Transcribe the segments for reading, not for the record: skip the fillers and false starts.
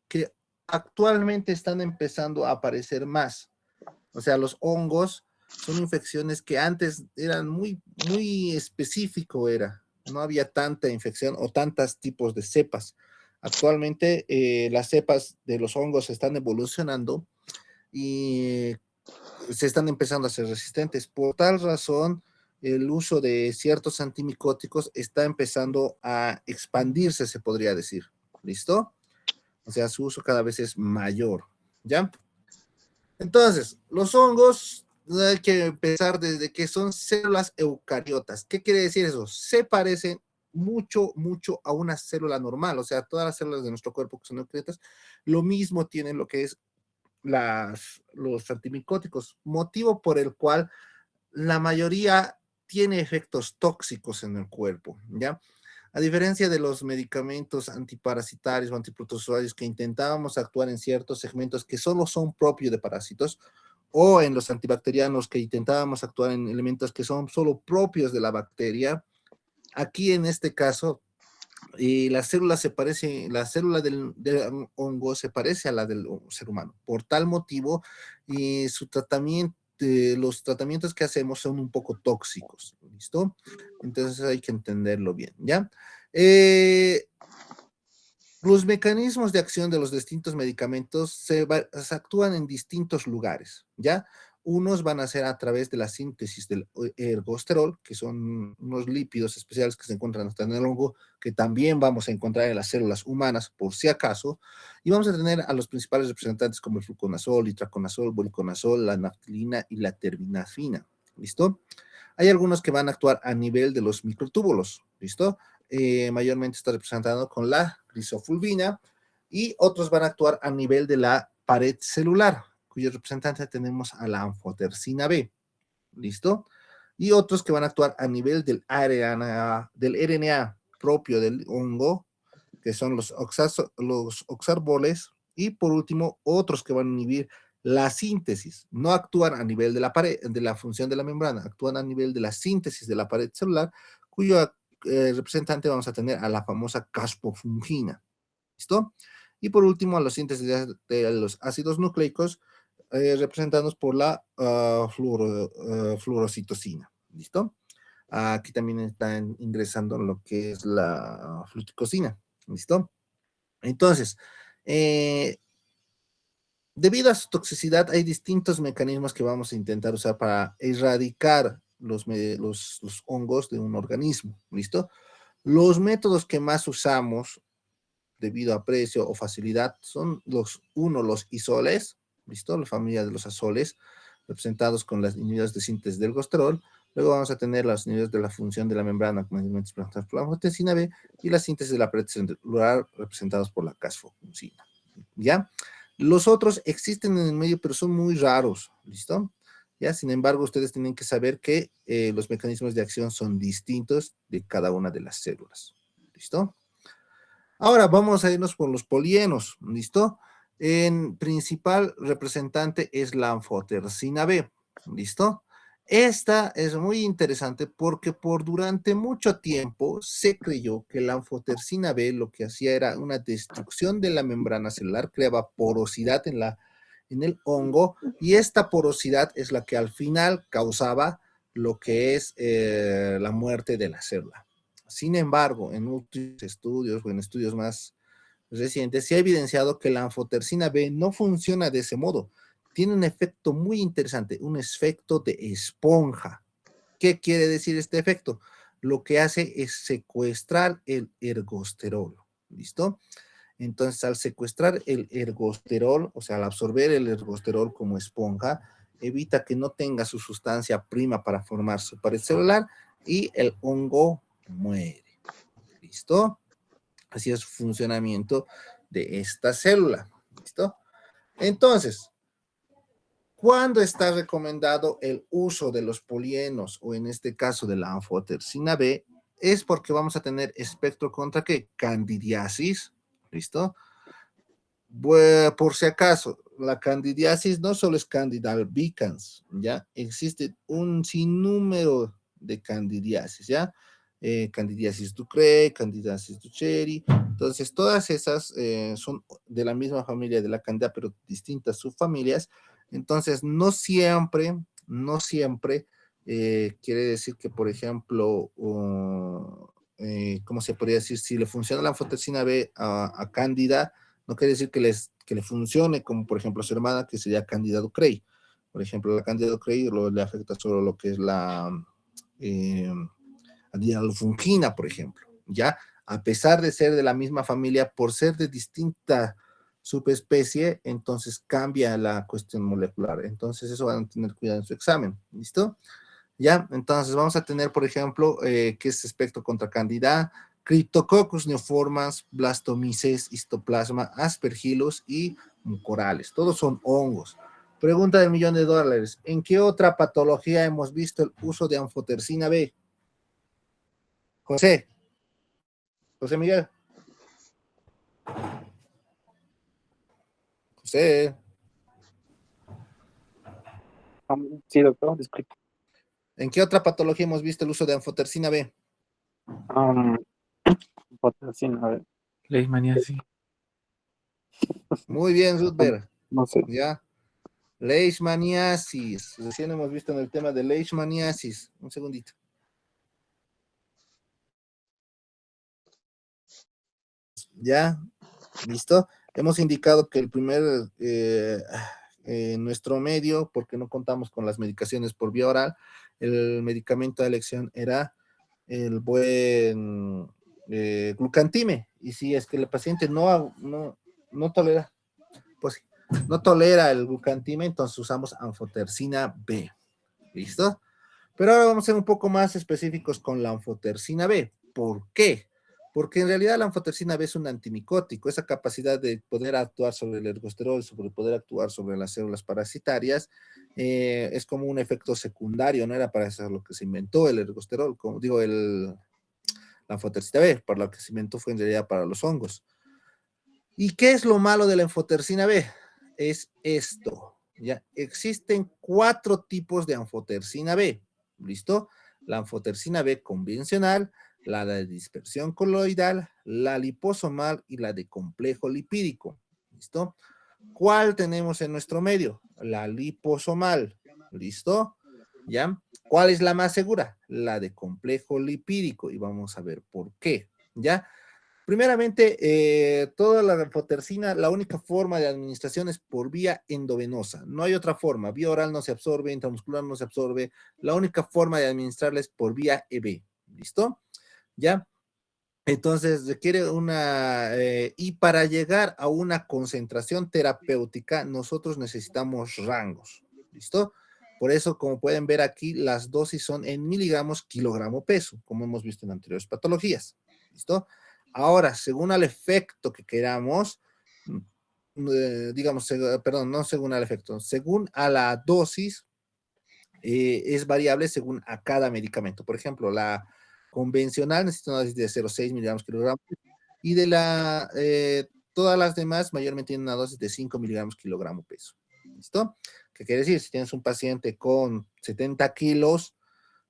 que actualmente están empezando a aparecer más. O sea, los hongos son infecciones que antes eran muy específico, no había tanta infección o tantos tipos de cepas. Actualmente las cepas de los hongos están evolucionando y se están empezando a ser resistentes. Por tal razón, el uso de ciertos antimicóticos está empezando a expandirse, se podría decir. ¿Listo? O sea, su uso cada vez es mayor. ¿Ya? Entonces, los hongos hay que empezar desde que son células eucariotas. ¿Qué quiere decir eso? Se parecen mucho a una célula normal. O sea, todas las células de nuestro cuerpo que son eucariotas, lo mismo tienen lo que es los antimicóticos, motivo por el cual la mayoría tiene efectos tóxicos en el cuerpo, ¿ya? A diferencia de los medicamentos antiparasitarios o antiprotozoarios que intentábamos actuar en ciertos segmentos que solo son propios de parásitos, o en los antibacterianos que intentábamos actuar en elementos que son solo propios de la bacteria, aquí en este caso la célula del hongo se parece a la del ser humano. Por tal motivo, su tratamiento, los tratamientos que hacemos son un poco tóxicos, ¿listo? Entonces hay que entenderlo bien, ¿ya? Los mecanismos de acción de los distintos medicamentos se actúan en distintos lugares, ¿ya? Unos van a ser a través de la síntesis del ergosterol, que son unos lípidos especiales que se encuentran hasta en el hongo, que también vamos a encontrar en las células humanas, por si acaso, y vamos a tener a los principales representantes como el fluconazol, itraconazol, voriconazol, la naftalina y la terbinafina, ¿listo? Hay algunos que van a actuar a nivel de los microtúbulos, ¿listo? Mayormente está representado con la grisofulvina, y otros van a actuar a nivel de la pared celular, cuyo representante tenemos a la anfotersina B, ¿listo? Y otros que van a actuar a nivel del RNA propio del hongo, que son los oxarboles, y por último, otros que van a inhibir la síntesis. No actúan a nivel de la pared, de la función de la membrana, actúan a nivel de la síntesis de la pared celular, cuyo representante vamos a tener a la famosa caspofungina. ¿Listo? Y por último, a la síntesis de los ácidos nucleicos, representados por la fluorocitosina. ¿Listo? Aquí también están ingresando lo que es la fluticosina. ¿Listo? Entonces, debido a su toxicidad, hay distintos mecanismos que vamos a intentar usar para erradicar los hongos de un organismo. ¿Listo? Los métodos que más usamos debido a precio o facilidad son los isoles, ¿listo? La familia de los azoles, representados con las inhibidores de síntesis del ergosterol. Luego vamos a tener las inhibidores de la función de la membrana, como representados por la angiotensina B, y la síntesis de la pared celular, representados por la casfocin, ¿ya? Los otros existen en el medio, pero son muy raros, ¿listo? ¿Ya? Sin embargo, ustedes tienen que saber que los mecanismos de acción son distintos de cada una de las células, ¿listo? Ahora vamos a irnos por los polienos, ¿listo? En principal representante es la anfotersina B, ¿listo? Esta es muy interesante porque durante mucho tiempo se creyó que la anfotersina B lo que hacía era una destrucción de la membrana celular, creaba porosidad en el hongo, y esta porosidad es la que al final causaba lo que es la muerte de la célula. Sin embargo, en últimos estudios o en estudios más recientes, se ha evidenciado que la anfotersina B no funciona de ese modo. Tiene un efecto muy interesante, un efecto de esponja. ¿Qué quiere decir este efecto? Lo que hace es secuestrar el ergosterol. ¿Listo? Entonces, al secuestrar el ergosterol, o sea, al absorber el ergosterol como esponja, evita que no tenga su sustancia prima para formar su pared celular, y el hongo muere. ¿Listo? Así es su funcionamiento de esta célula. ¿Listo? Entonces, ¿cuándo está recomendado el uso de los polienos, o en este caso de la anfotersina B? Es porque vamos a tener espectro contra ¿qué? Candidiasis. ¿Listo? Por si acaso, la candidiasis no solo es Candida albicans, ¿ya? Existe un sinnúmero de candidiasis, ¿ya? Candidiasis ducrei, Candidiasis ducheri. Entonces, todas esas son de la misma familia de la Candida, pero distintas subfamilias. Entonces, no siempre quiere decir que, por ejemplo, ¿cómo se podría decir? Si le funciona la anfotericina B a Cándida, no quiere decir que le funcione, como por ejemplo a su hermana, que sería Candida ducrei. Por ejemplo, la Candida ducrei le afecta solo lo que es la dialfungina, por ejemplo, ¿ya? A pesar de ser de la misma familia, por ser de distinta subespecie, entonces cambia la cuestión molecular. Entonces eso van a tener cuidado en su examen, ¿listo? ¿Ya? Entonces vamos a tener, por ejemplo, ¿qué es espectro contra Candida? Cryptococcus neoformans, Blastomyces, Histoplasma, Aspergillus y Mucorales. Todos son hongos. Pregunta del $1.000.000. ¿En qué otra patología hemos visto el uso de anfotericina B? José. José Miguel. José. Sí, doctor, disculpe. ¿En qué otra patología hemos visto el uso de anfotericina B? Potosina, a ver. Leishmaniasis. Muy bien, Rutger. No sé. Ya. Leishmaniasis. Recién hemos visto en el tema de Leishmaniasis. Un segundito. Ya. ¿Listo? Hemos indicado que el primer, nuestro medio, porque no contamos con las medicaciones por vía oral, el medicamento de elección era el buen glucantime. Y si es que el paciente no tolera, pues no tolera el glucantime, entonces usamos anfotericina B. ¿Listo? Pero ahora vamos a ser un poco más específicos con la anfotericina B. ¿Por qué? Porque en realidad la anfotericina B es un antimicótico, esa capacidad de poder actuar sobre el ergosterol, sobre poder actuar sobre las células parasitarias, es como un efecto secundario, no era para eso lo que se inventó el ergosterol, como digo, la anfotericina B, para lo que se inventó fue en realidad para los hongos. ¿Y qué es lo malo de la anfotericina B? Es esto, ¿ya? Existen 4 tipos de anfotericina B, ¿listo? La anfotericina B convencional, la de dispersión coloidal, la liposomal y la de complejo lipídico, ¿listo? ¿Cuál tenemos en nuestro medio? La liposomal, ¿listo? ¿Ya? ¿Cuál es la más segura? La de complejo lipídico, y vamos a ver por qué, ¿ya? Primeramente, toda la anfotericina, la única forma de administración es por vía endovenosa. No hay otra forma. Vía oral no se absorbe, intramuscular no se absorbe. La única forma de administrarla es por vía EB. ¿Listo? ¿Ya? Entonces requiere y para llegar a una concentración terapéutica, nosotros necesitamos rangos. ¿Listo? Por eso, como pueden ver aquí, las dosis son en miligramos kilogramo peso, como hemos visto en anteriores patologías. ¿Listo? Ahora, según el efecto que queramos, digamos, perdón, no según el efecto, según a la dosis, es variable según a cada medicamento. Por ejemplo, la convencional necesita una dosis de 0,6 miligramos kilogramo y todas las demás mayormente tienen una dosis de 5 miligramos kilogramo peso. ¿Listo? ¿Qué quiere decir? Si tienes un paciente con 70 kilos,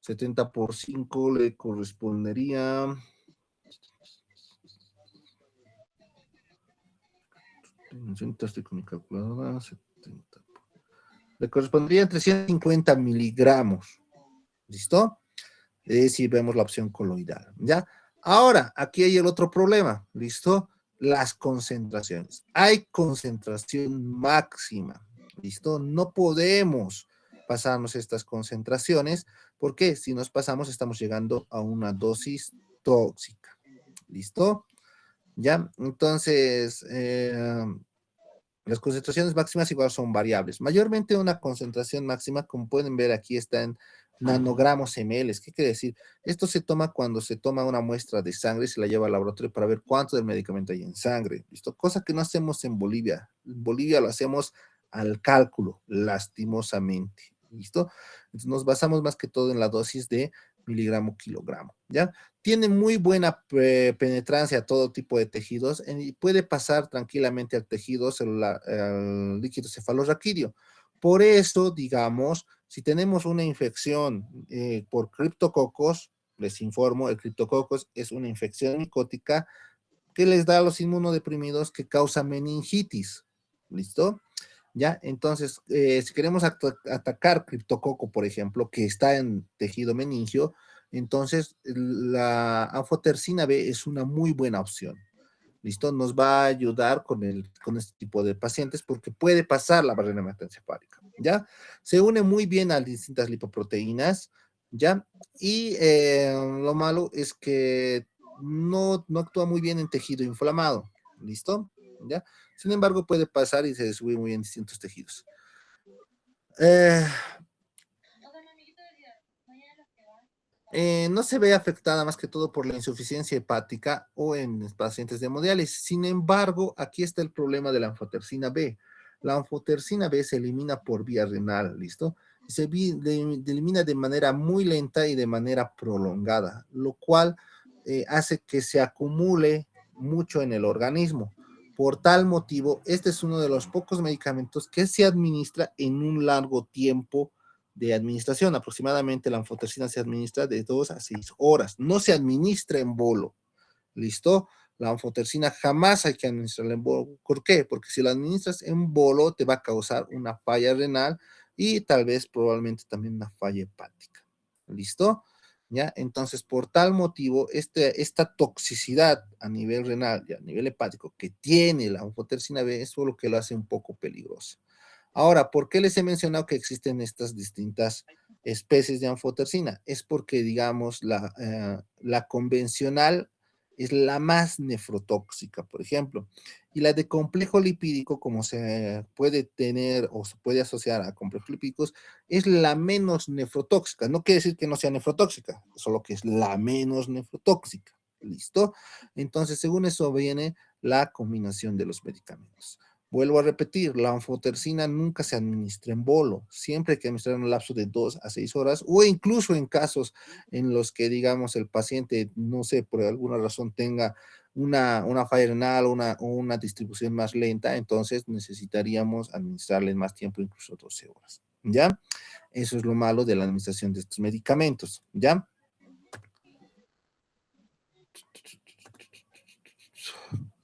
70 por 5 le correspondería... Estoy con mi calculadora, 70. Le correspondería 350 miligramos. ¿Listo? Si vemos la opción coloidal, ¿ya? Ahora, aquí hay el otro problema, ¿listo? Las concentraciones. Hay concentración máxima, ¿listo? No podemos pasarnos estas concentraciones, porque si nos pasamos estamos llegando a una dosis tóxica, ¿listo? ¿Ya? Entonces, las concentraciones máximas igual son variables. Mayormente una concentración máxima, como pueden ver aquí, está en nanogramos ml. ¿Qué quiere decir? Esto se toma cuando se toma una muestra de sangre y se la lleva al laboratorio para ver cuánto del medicamento hay en sangre. ¿Listo? Cosa que no hacemos en Bolivia. En Bolivia lo hacemos al cálculo, lastimosamente. ¿Listo? Entonces nos basamos más que todo en la dosis de miligramo kilogramo. ¿Ya? Tiene muy buena penetrancia a todo tipo de tejidos y puede pasar tranquilamente al tejido celular, al líquido cefalorraquídeo. Por eso, digamos, si tenemos una infección por criptococos, les informo, el criptococos es una infección micótica que les da a los inmunodeprimidos que causa meningitis. ¿Listo? ¿Ya? Entonces, si queremos atacar criptococo, por ejemplo, que está en tejido meningio, entonces la anfotercina B es una muy buena opción. ¿Listo? Nos va a ayudar con este tipo de pacientes porque puede pasar la barrera hematoencefálica, ¿ya? Se une muy bien a distintas lipoproteínas, ¿ya? Y lo malo es que no actúa muy bien en tejido inflamado, ¿listo? ¿Ya? Sin embargo, puede pasar y se distribuye muy bien en distintos tejidos. Eh, no se ve afectada más que todo por la insuficiencia hepática o en pacientes de hemodiálisis. Sin embargo, aquí está el problema de la anfotercina B. La anfotercina B se elimina por vía renal, ¿listo? Se elimina de manera muy lenta y de manera prolongada, lo cual hace que se acumule mucho en el organismo. Por tal motivo, este es uno de los pocos medicamentos que se administra en un largo tiempo de administración. Aproximadamente la anfotercina se administra de 2 a 6 horas. No se administra en bolo. ¿Listo? La anfotercina jamás hay que administrarla en bolo. ¿Por qué? Porque si la administras en bolo te va a causar una falla renal y tal vez probablemente también una falla hepática. ¿Listo? ¿Ya? Entonces, por tal motivo, esta toxicidad a nivel renal y a nivel hepático que tiene la anfotercina B es lo que lo hace un poco peligroso. Ahora, ¿por qué les he mencionado que existen estas distintas especies de anfotercina? Es porque, digamos, la convencional es la más nefrotóxica, por ejemplo, y la de complejo lipídico, como se puede tener o se puede asociar a complejos lipídicos, es la menos nefrotóxica. No quiere decir que no sea nefrotóxica, solo que es la menos nefrotóxica. ¿Listo? Entonces, según eso viene la combinación de los medicamentos. Vuelvo a repetir, la anfotercina nunca se administra en bolo, siempre hay que administrar en un lapso de 2 a 6 horas o incluso en casos en los que, digamos, el paciente, no sé, por alguna razón tenga una falla renal o una distribución más lenta, entonces necesitaríamos administrarle más tiempo, incluso 12 horas, ¿ya? Eso es lo malo de la administración de estos medicamentos, ¿ya?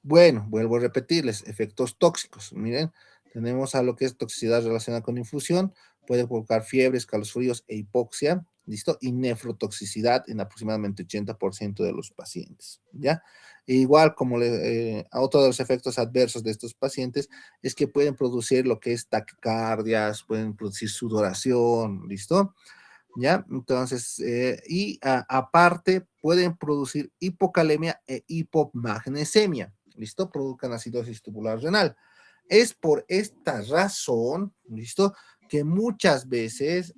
Bueno, vuelvo a repetirles, efectos tóxicos. Miren, tenemos a lo que es toxicidad relacionada con infusión, puede provocar fiebre, escalofríos e hipoxia, ¿listo? Y nefrotoxicidad en aproximadamente 80% de los pacientes, ¿ya? E igual como a otro de los efectos adversos de estos pacientes es que pueden producir lo que es taquicardias, pueden producir sudoración, ¿listo? ¿Ya? Entonces, aparte pueden producir hipocalemia e hipomagnesemia, ¿listo? Produzcan acidosis tubular renal. Es por esta razón, ¿listo? Que muchas veces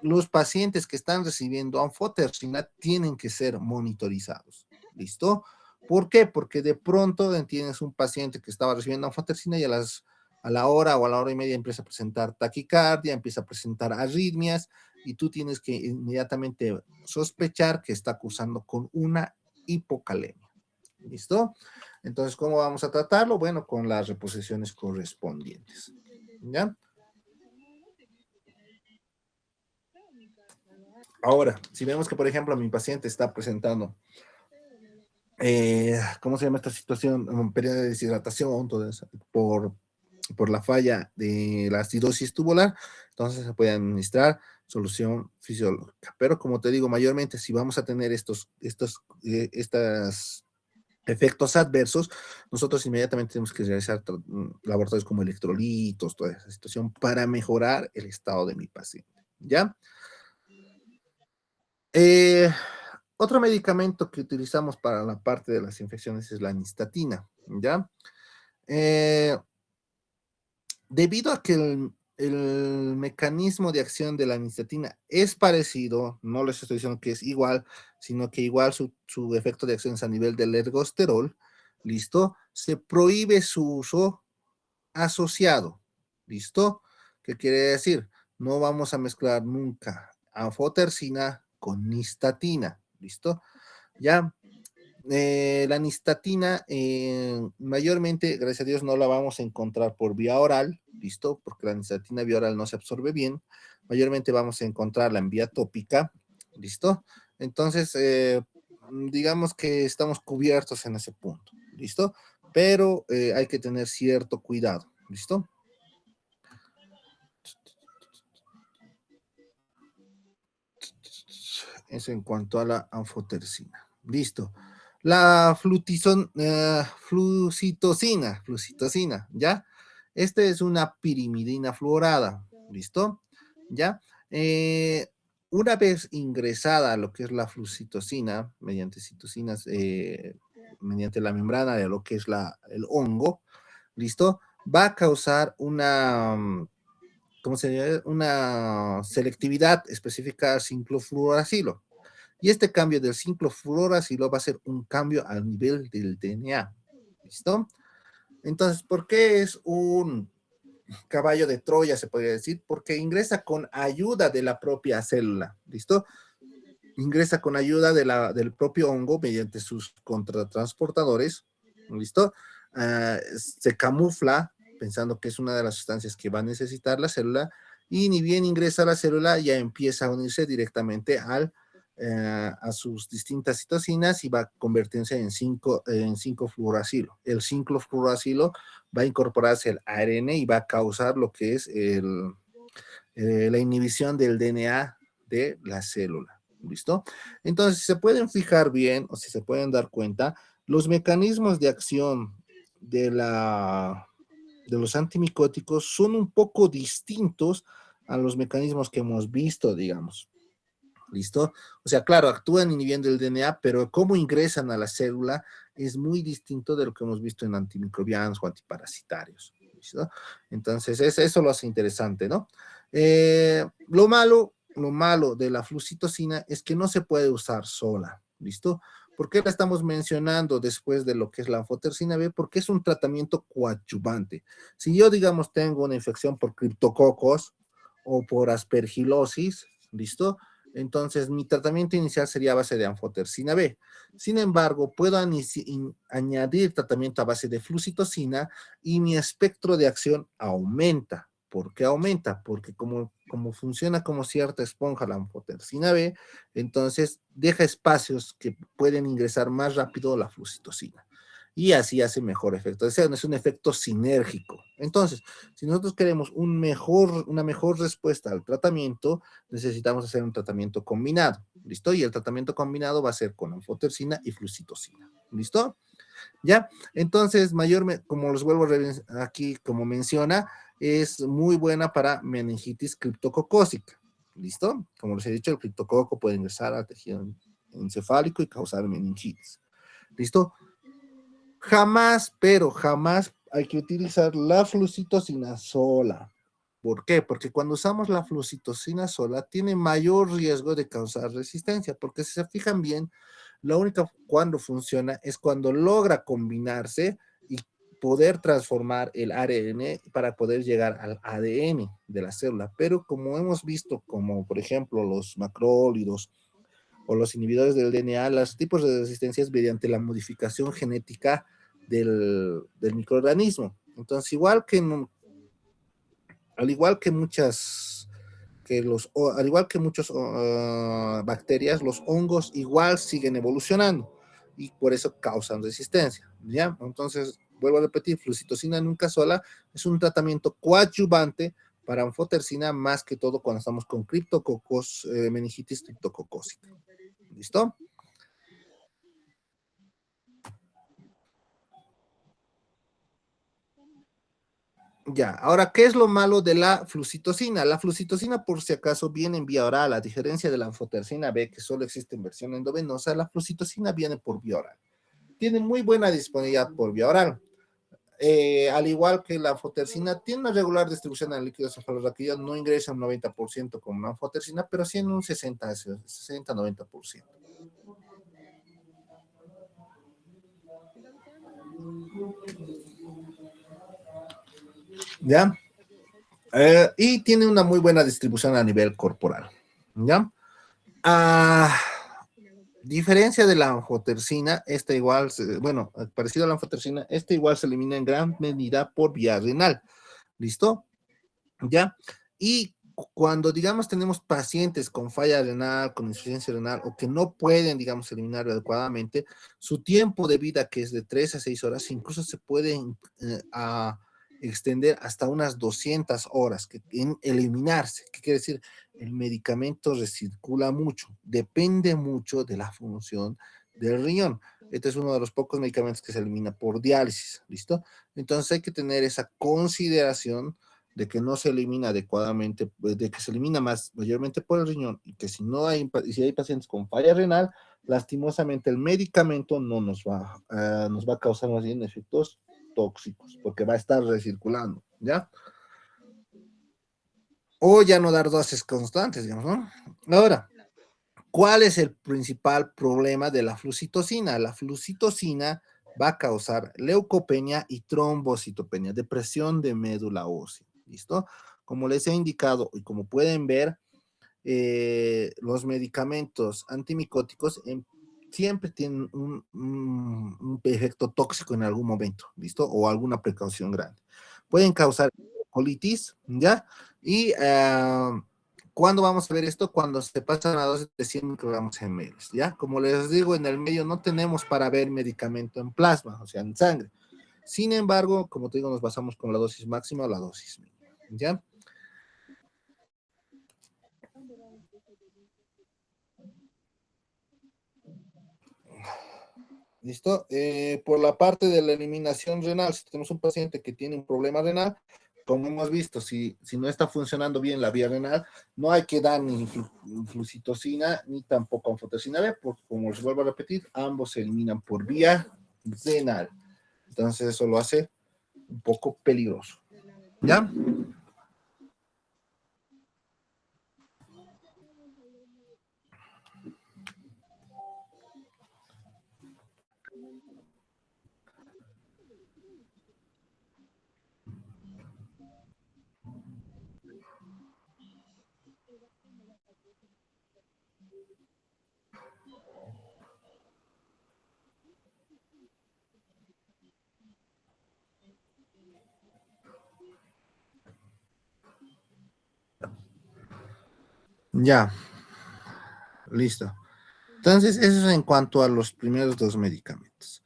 los pacientes que están recibiendo anfotercina tienen que ser monitorizados, ¿listo? ¿Por qué? Porque de pronto tienes un paciente que estaba recibiendo anfotercina y a la hora o a la hora y media empieza a presentar taquicardia, empieza a presentar arritmias y tú tienes que inmediatamente sospechar que está cursando con una hipocalemia. ¿Listo? Entonces, ¿cómo vamos a tratarlo? Bueno, con las reposiciones correspondientes. ¿Ya? Ahora, si vemos que, por ejemplo, mi paciente está presentando, ¿cómo se llama esta situación? Un periodo de deshidratación por la falla de la acidosis tubular, entonces se puede administrar solución fisiológica. Pero como te digo, mayormente si vamos a tener estos efectos adversos, nosotros inmediatamente tenemos que realizar laboratorios como electrolitos, toda esa situación para mejorar el estado de mi paciente. ¿Ya? Eh, Otro medicamento que utilizamos para la parte de las infecciones es la nistatina. ¿Ya? Eh, Debido a que el mecanismo de acción de la nistatina es parecido, no les estoy diciendo que es igual, sino que igual su efecto de acción es a nivel del ergosterol, ¿listo? Se prohíbe su uso asociado, ¿listo? ¿Qué quiere decir? No vamos a mezclar nunca anfotercina con nistatina, ¿listo? Ya, la nistatina, mayormente, gracias a Dios, no la vamos a encontrar por vía oral, ¿listo? Porque la nistatina vía oral no se absorbe bien. Mayormente vamos a encontrarla en vía tópica, ¿listo? Entonces, digamos que estamos cubiertos en ese punto, ¿listo? Pero hay que tener cierto cuidado, ¿listo? Eso en cuanto a la anfotersina. Listo. La flucitosina, ¿ya? Esta es una pirimidina fluorada, ¿listo? ¿Ya? Una vez ingresada a lo que es la flucitosina, mediante citocinas, mediante la membrana de lo que es el hongo, ¿listo? Va a causar ¿cómo se llama? Una selectividad específica al cinclofluoracilo. Y este cambio del cinclofluoracilo va a ser un cambio al nivel del DNA. ¿Listo? Entonces, ¿por qué es un caballo de Troya, se podría decir? Porque ingresa con ayuda de la propia célula. ¿Listo? Ingresa con ayuda del propio hongo mediante sus contratransportadores. ¿Listo? Se camufla pensando que es una de las sustancias que va a necesitar la célula, y ni bien ingresa a la célula, ya empieza a unirse directamente a sus distintas citocinas y va a convertirse en 5-fluoracilo. El 5-fluoracilo va a incorporarse al ARN y va a causar lo que es la inhibición del DNA de la célula. ¿Listo? Entonces, si se pueden fijar bien, o si se pueden dar cuenta, los mecanismos de acción de los antimicóticos son un poco distintos a los mecanismos que hemos visto, digamos. ¿Listo? O sea, claro, actúan inhibiendo el DNA, pero cómo ingresan a la célula es muy distinto de lo que hemos visto en antimicrobianos o antiparasitarios. ¿Listo? Entonces, eso lo hace interesante, ¿no? Lo malo de la flucitosina es que no se puede usar sola. ¿Listo? ¿Por qué la estamos mencionando después de lo que es la anfotersina B? Porque es un tratamiento coadyuvante. Si yo, digamos, tengo una infección por criptococos o por aspergilosis, ¿listo? Entonces, mi tratamiento inicial sería a base de anfotersina B. Sin embargo, puedo añadir tratamiento a base de flucitosina y mi espectro de acción aumenta. ¿Por qué aumenta? Porque como funciona como cierta esponja la anfotersina B, entonces deja espacios que pueden ingresar más rápido la flucitosina. Y así hace mejor efecto. Es un efecto sinérgico. Entonces, si nosotros queremos una mejor respuesta al tratamiento, necesitamos hacer un tratamiento combinado. ¿Listo? Y el tratamiento combinado va a ser con anfotersina y flucitosina. ¿Listo? ¿Ya? Entonces, como los vuelvo a aquí, como menciona, es muy buena para meningitis criptococócica. ¿Listo? Como les he dicho, el criptococo puede ingresar al tejido encefálico y causar meningitis. ¿Listo? Jamás, pero jamás hay que utilizar la flucitosina sola. ¿Por qué? Porque cuando usamos la flucitosina sola tiene mayor riesgo de causar resistencia, porque si se fijan bien, la única cuando funciona es cuando logra combinarse y poder transformar el ARN para poder llegar al ADN de la célula. Pero como hemos visto, como por ejemplo los macrólidos o los inhibidores del DNA, los tipos de resistencias mediante la modificación genética del microorganismo. Entonces, al igual que muchas bacterias, los hongos igual siguen evolucionando y por eso causan resistencia, ¿ya? Entonces, vuelvo a repetir, flucitosina nunca sola es un tratamiento coadyuvante para anfotersina, más que todo cuando estamos con criptococos, meningitis criptococócica. ¿Listo? Ya, ahora, ¿qué es lo malo de la flucitosina? La flucitosina, por si acaso, viene en vía oral, a diferencia de la anfotersina B, que solo existe en versión endovenosa, la flucitosina viene por vía oral. Tiene muy buena disponibilidad por vía oral. Al igual que la anfotersina, tiene una regular distribución en el líquido cefalorraquídeo, no ingresa un 90% como la anfotersina, pero sí en un 60-90%. ¿Ya? Y tiene una muy buena distribución a nivel corporal. ¿Ya? A diferencia de la anfotersina, esta igual, parecido a la anfotersina, esta igual se elimina en gran medida por vía renal. ¿Listo? ¿Ya? Y cuando, digamos, tenemos pacientes con falla renal, con insuficiencia renal, o que no pueden, digamos, eliminar adecuadamente, su tiempo de vida, que es de 3 a 6 horas, incluso se puede extender hasta unas 200 horas en eliminarse. ¿Qué quiere decir? El medicamento recircula mucho, depende mucho de la función del riñón. Este es uno de los pocos medicamentos que se elimina por diálisis, ¿listo? Entonces hay que tener esa consideración de que no se elimina adecuadamente, de que se elimina mayormente por el riñón, y que si hay pacientes con falla renal, lastimosamente el medicamento no nos va a causar más bien efectos tóxicos, porque va a estar recirculando, ¿ya? O ya no dar dosis constantes, digamos, ¿no? Ahora, ¿cuál es el principal problema de la flucitocina? La flucitocina va a causar leucopenia y trombocitopenia, depresión de médula ósea, ¿listo? Como les he indicado y como pueden ver, los medicamentos antimicóticos siempre tienen un efecto tóxico en algún momento, ¿listo? O alguna precaución grande. Pueden causar colitis, ¿ya? Y ¿cuándo vamos a ver esto? Cuando se pasan a dosis de 100 microgramos en ml, ¿ya? Como les digo, en el medio no tenemos para ver medicamento en plasma, o sea, en sangre. Sin embargo, como te digo, nos basamos con la dosis máxima o la dosis mínima, ¿ya? ¿Listo? Por la parte de la eliminación renal, si tenemos un paciente que tiene un problema renal, como hemos visto, si no está funcionando bien la vía renal, no hay que dar ni flucitocina ni tampoco anfotericina B, porque como les vuelvo a repetir, ambos se eliminan por vía renal. Entonces eso lo hace un poco peligroso. ¿Ya? Ya, listo. Entonces, eso es en cuanto a los primeros dos medicamentos.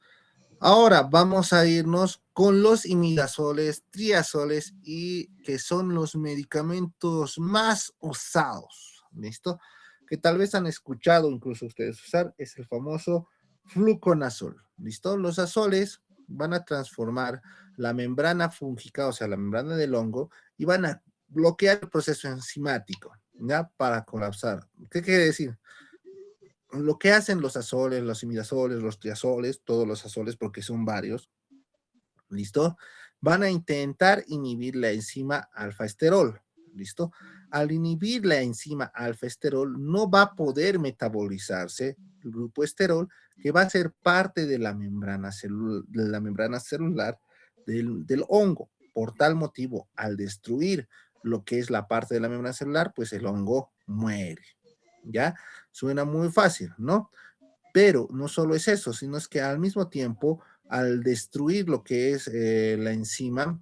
Ahora vamos a irnos con los imidazoles, triazoles, y que son los medicamentos más usados, ¿listo? Que tal vez han escuchado incluso ustedes usar, es el famoso fluconazol, ¿listo? Los azoles van a transformar la membrana fúngica, o sea, la membrana del hongo, y van a bloquear el proceso enzimático, ¿ya? Para colapsar. ¿Qué quiere decir? Lo que hacen los azoles, los imidazoles, los triazoles, todos los azoles, porque son varios, ¿listo? Van a intentar inhibir la enzima alfa-esterol, ¿listo? Al inhibir la enzima alfa-esterol, no va a poder metabolizarse el grupo esterol, que va a ser parte de la membrana, celular del hongo. Por tal motivo, al destruir lo que es la parte de la membrana celular, pues el hongo muere, ¿ya? Suena muy fácil, ¿no? Pero no solo es eso, sino es que al mismo tiempo, al destruir lo que es la enzima,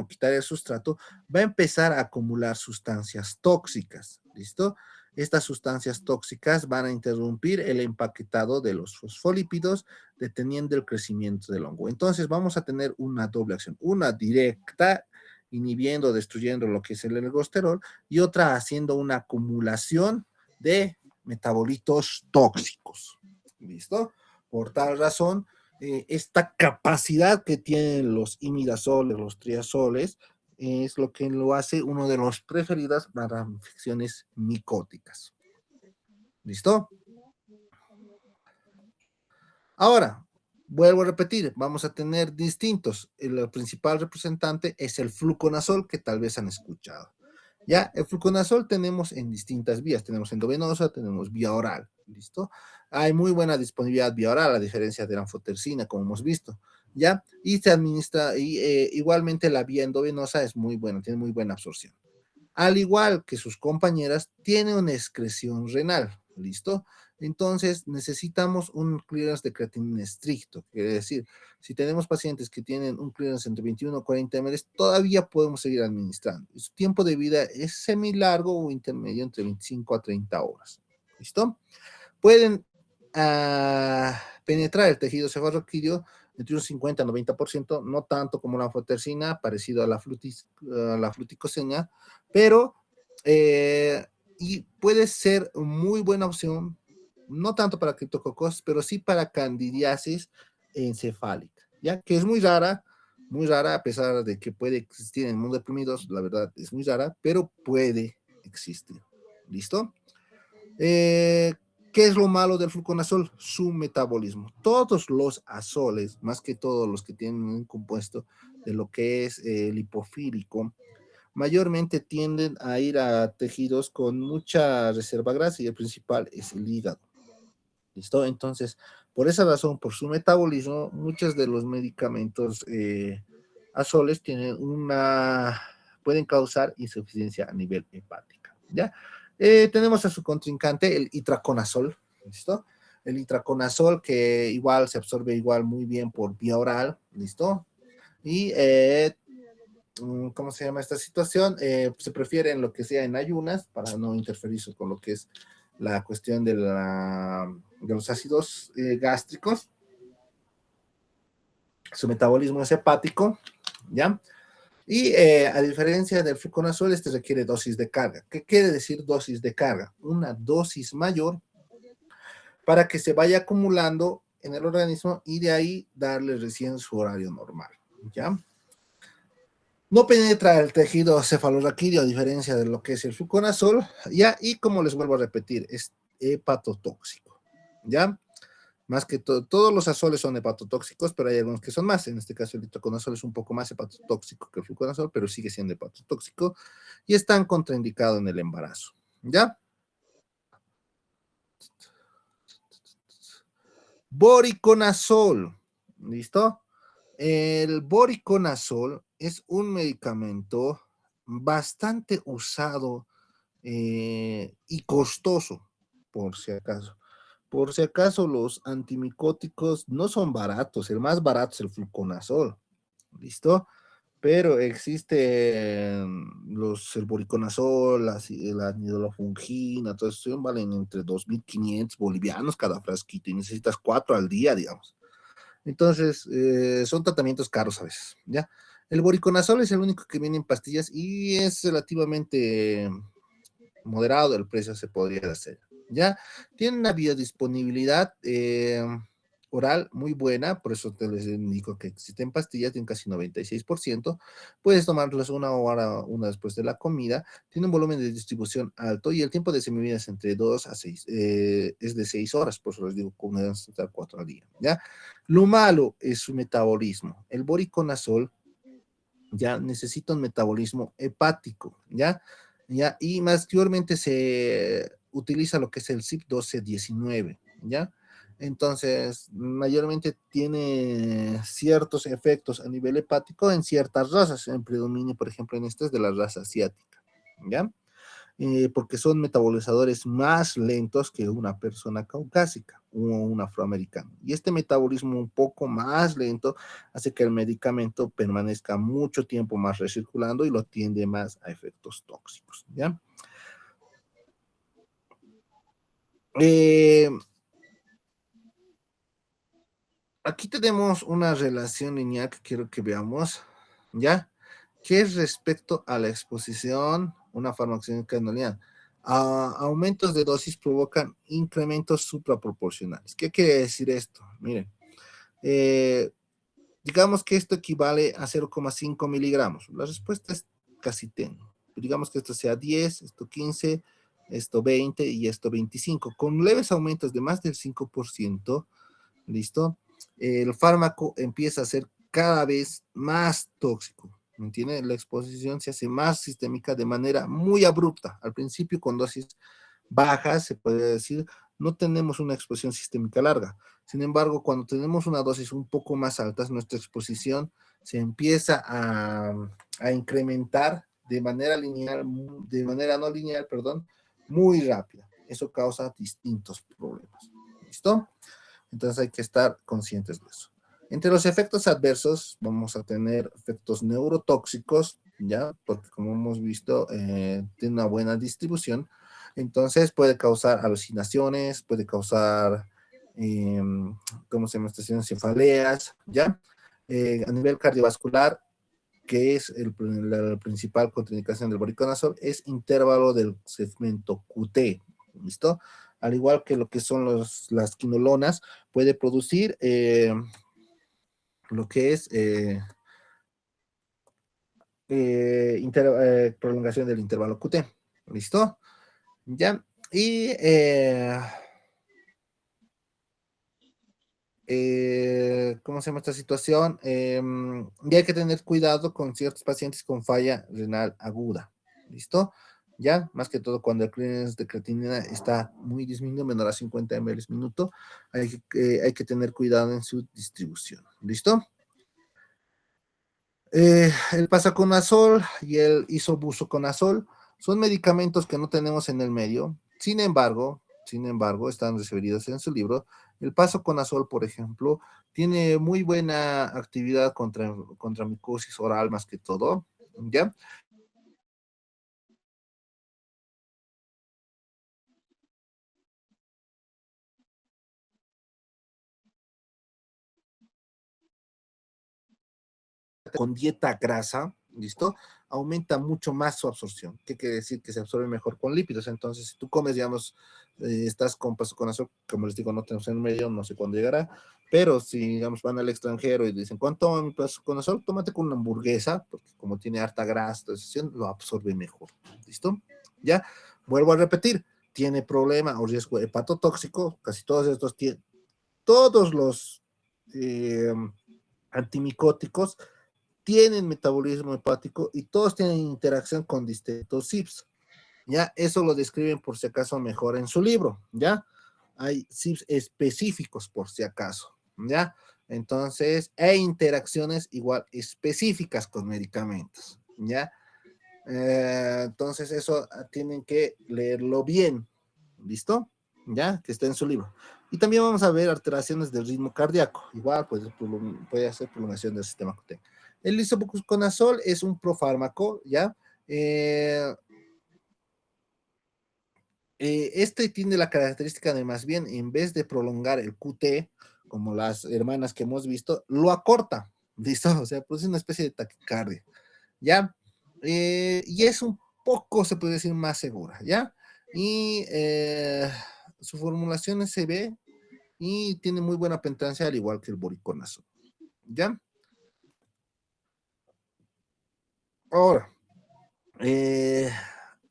quitar el sustrato, va a empezar a acumular sustancias tóxicas, ¿listo? Estas sustancias tóxicas van a interrumpir el empaquetado de los fosfolípidos, deteniendo el crecimiento del hongo. Entonces vamos a tener una doble acción, una directa, inhibiendo, destruyendo lo que es el ergosterol, y otra haciendo una acumulación de metabolitos tóxicos. ¿Listo? Por tal razón, esta capacidad que tienen los imidazoles, los triazoles, es lo que lo hace uno de los preferidos para infecciones micóticas. ¿Listo? Ahora, vuelvo a repetir, vamos a tener distintos. El principal representante es el fluconazol, que tal vez han escuchado. Ya, el fluconazol tenemos en distintas vías, tenemos endovenosa, tenemos vía oral, ¿listo? Hay muy buena disponibilidad vía oral, a diferencia de la anfotericina, como hemos visto, ¿ya? Y se administra, y igualmente la vía endovenosa es muy buena, tiene muy buena absorción. Al igual que sus compañeras, tiene una excreción renal, ¿listo? Entonces necesitamos un clearance de creatinina estricto, quiere decir, si tenemos pacientes que tienen un clearance entre 21 y 40 ml, todavía podemos seguir administrando. Su tiempo de vida es semilargo o intermedio entre 25 a 30 horas. ¿Listo? Pueden penetrar el tejido cefalorraquídeo entre un 50 a 90%, no tanto como la anfotericina, parecido a la fluticosina, pero y puede ser muy buena opción, no tanto para criptococcus, pero sí para candidiasis encefálica, ya que es muy rara, a pesar de que puede existir en inmunodeprimidos, la verdad es muy rara, pero puede existir. ¿Listo? ¿Qué es lo malo del fluconazol? Su metabolismo. Todos los azoles, más que todos los que tienen un compuesto de lo que es lipofílico, mayormente tienden a ir a tejidos con mucha reserva grasa y el principal es el hígado. ¿Listo? Entonces, por esa razón, por su metabolismo, muchos de los medicamentos azoles pueden causar insuficiencia a nivel hepática. ¿Ya? Tenemos a su contrincante, el itraconazol. ¿Listo? El itraconazol que igual se absorbe igual muy bien por vía oral. ¿Listo? Y ¿cómo se llama esta situación? Se prefiere en lo que sea en ayunas para no interferir con lo que es la cuestión de los ácidos gástricos. Su metabolismo es hepático, ¿ya? Y a diferencia del fluconazol, este requiere dosis de carga. ¿Qué quiere decir dosis de carga? Una dosis mayor para que se vaya acumulando en el organismo y de ahí darle recién su horario normal, ¿ya? No penetra el tejido cefalorraquídeo a diferencia de lo que es el fluconazol, ¿ya? Y como les vuelvo a repetir, es hepatotóxico, ¿ya? Más que todos los azoles son hepatotóxicos, pero hay algunos que son más. En este caso, el itraconazol es un poco más hepatotóxico que el fluconazol, pero sigue siendo hepatotóxico y están contraindicado en el embarazo, ¿ya? Boriconazol, ¿listo? El boriconazol es un medicamento bastante usado y costoso, por si acaso. Por si acaso, los antimicóticos no son baratos, el más barato es el fluconazol, ¿listo? Pero existen el boriconazol, la nidolafungina, todo eso valen entre 2.500 bolivianos cada frasquito y necesitas 4 al día, digamos. Entonces, son tratamientos caros a veces, ¿ya? El boriconazol es el único que viene en pastillas y es relativamente moderado el precio, se podría hacer, ¿ya? Tiene una biodisponibilidad oral muy buena, por eso te les indico que existen pastillas, tienen casi 96%, puedes tomarlas una después de la comida, tiene un volumen de distribución alto y el tiempo de semivida es entre 2 a 6, es de 6 horas, por eso les digo que deben estar 4 al día, ¿ya? Lo malo es su metabolismo, el boriconazol ya necesita un metabolismo hepático, ¿ya? ¿Ya? Y mayormente se utiliza lo que es el CYP1219, ¿ya? Entonces, mayormente tiene ciertos efectos a nivel hepático en ciertas razas, en predominio, por ejemplo, en estas de la raza asiática, ¿ya? Porque son metabolizadores más lentos que una persona caucásica o un afroamericano. Y este metabolismo un poco más lento hace que el medicamento permanezca mucho tiempo más recirculando y lo tiende más a efectos tóxicos, ¿ya? Eh, Aquí tenemos una relación lineal que quiero que veamos, ¿ya? Que es respecto a la exposición, una farmacogenómica no lineal. Aumentos de dosis provocan incrementos supraproporcionales. ¿Qué quiere decir esto? Miren, eh, digamos que esto equivale a 0,5 miligramos. La respuesta es casi 10. Digamos que esto sea 10, esto 15, esto 20 y esto 25. Con leves aumentos de más del 5%, ¿listo? El fármaco empieza a ser cada vez más tóxico, ¿me entiende? La exposición se hace más sistémica de manera muy abrupta. Al principio, con dosis bajas, se puede decir, no tenemos una exposición sistémica larga. Sin embargo, cuando tenemos una dosis un poco más alta, nuestra exposición se empieza a incrementar de manera lineal, de manera no lineal, perdón, muy rápida. eso causa distintos problemas. ¿Listo? Entonces hay que estar conscientes de eso. Entre los efectos adversos vamos a tener efectos neurotóxicos, ¿ya? Porque como hemos visto, tiene una buena distribución. Entonces puede causar alucinaciones, puede causar, ¿cómo se llama? Cefaleas, ¿ya? A nivel cardiovascular, que es la principal contraindicación del voriconazol, es intervalo del segmento QT, ¿listo? Al igual que lo que son las quinolonas, puede producir lo que es prolongación del intervalo QT, ¿listo? ¿Ya? Y ¿cómo se llama esta situación? Y hay que tener cuidado con ciertos pacientes con falla renal aguda. ¿Listo? Ya, más que todo cuando el clearance de creatinina está muy disminuido, menor a 50 ml minuto, hay que tener cuidado en su distribución. ¿Listo? El pasaconazol y el isobuproconazol son medicamentos que no tenemos en el medio. Sin embargo, están referidos en su libro. El pasaconazol, por ejemplo, tiene muy buena actividad contra micosis oral más que todo, ¿ya? Con dieta grasa, ¿listo? Aumenta mucho más su absorción. ¿Qué quiere decir? Que se absorbe mejor con lípidos. Entonces, si tú comes, digamos, estás con pasaconazol, como les digo, no tenemos en medio, no sé cuándo llegará, pero si, digamos, van al extranjero y dicen, ¿cuánto toma mi pasaconazol? Tómate con una hamburguesa, porque como tiene harta grasa, lo absorbe mejor, ¿listo? Ya, vuelvo a repetir, tiene problema o riesgo hepatotóxico, casi todos estos tienen, todos los antimicóticos tienen metabolismo hepático y todos tienen interacción con distintos CYPs. ¿Ya? Eso lo describen por si acaso mejor en su libro, ¿ya? Hay CYPs específicos por si acaso, ¿ya? Entonces, interacciones igual específicas con medicamentos, ¿ya? Entonces, eso tienen que leerlo bien, ¿listo? ¿Ya? Que está en su libro. Y también vamos a ver alteraciones del ritmo cardíaco. Igual, pues, puede hacer prolongación del sistema QT. El isobuconazol es un profármaco, ¿ya? Este tiene la característica de más bien, en vez de prolongar el QT, como las hermanas que hemos visto, lo acorta, ¿listo? O sea, produce una especie de taquicardia, ¿ya? Y es un poco, se puede decir, más segura, ¿ya? Y su formulación es CB y tiene muy buena penetrancia, al igual que el voriconazol, ¿ya? Ahora, eh,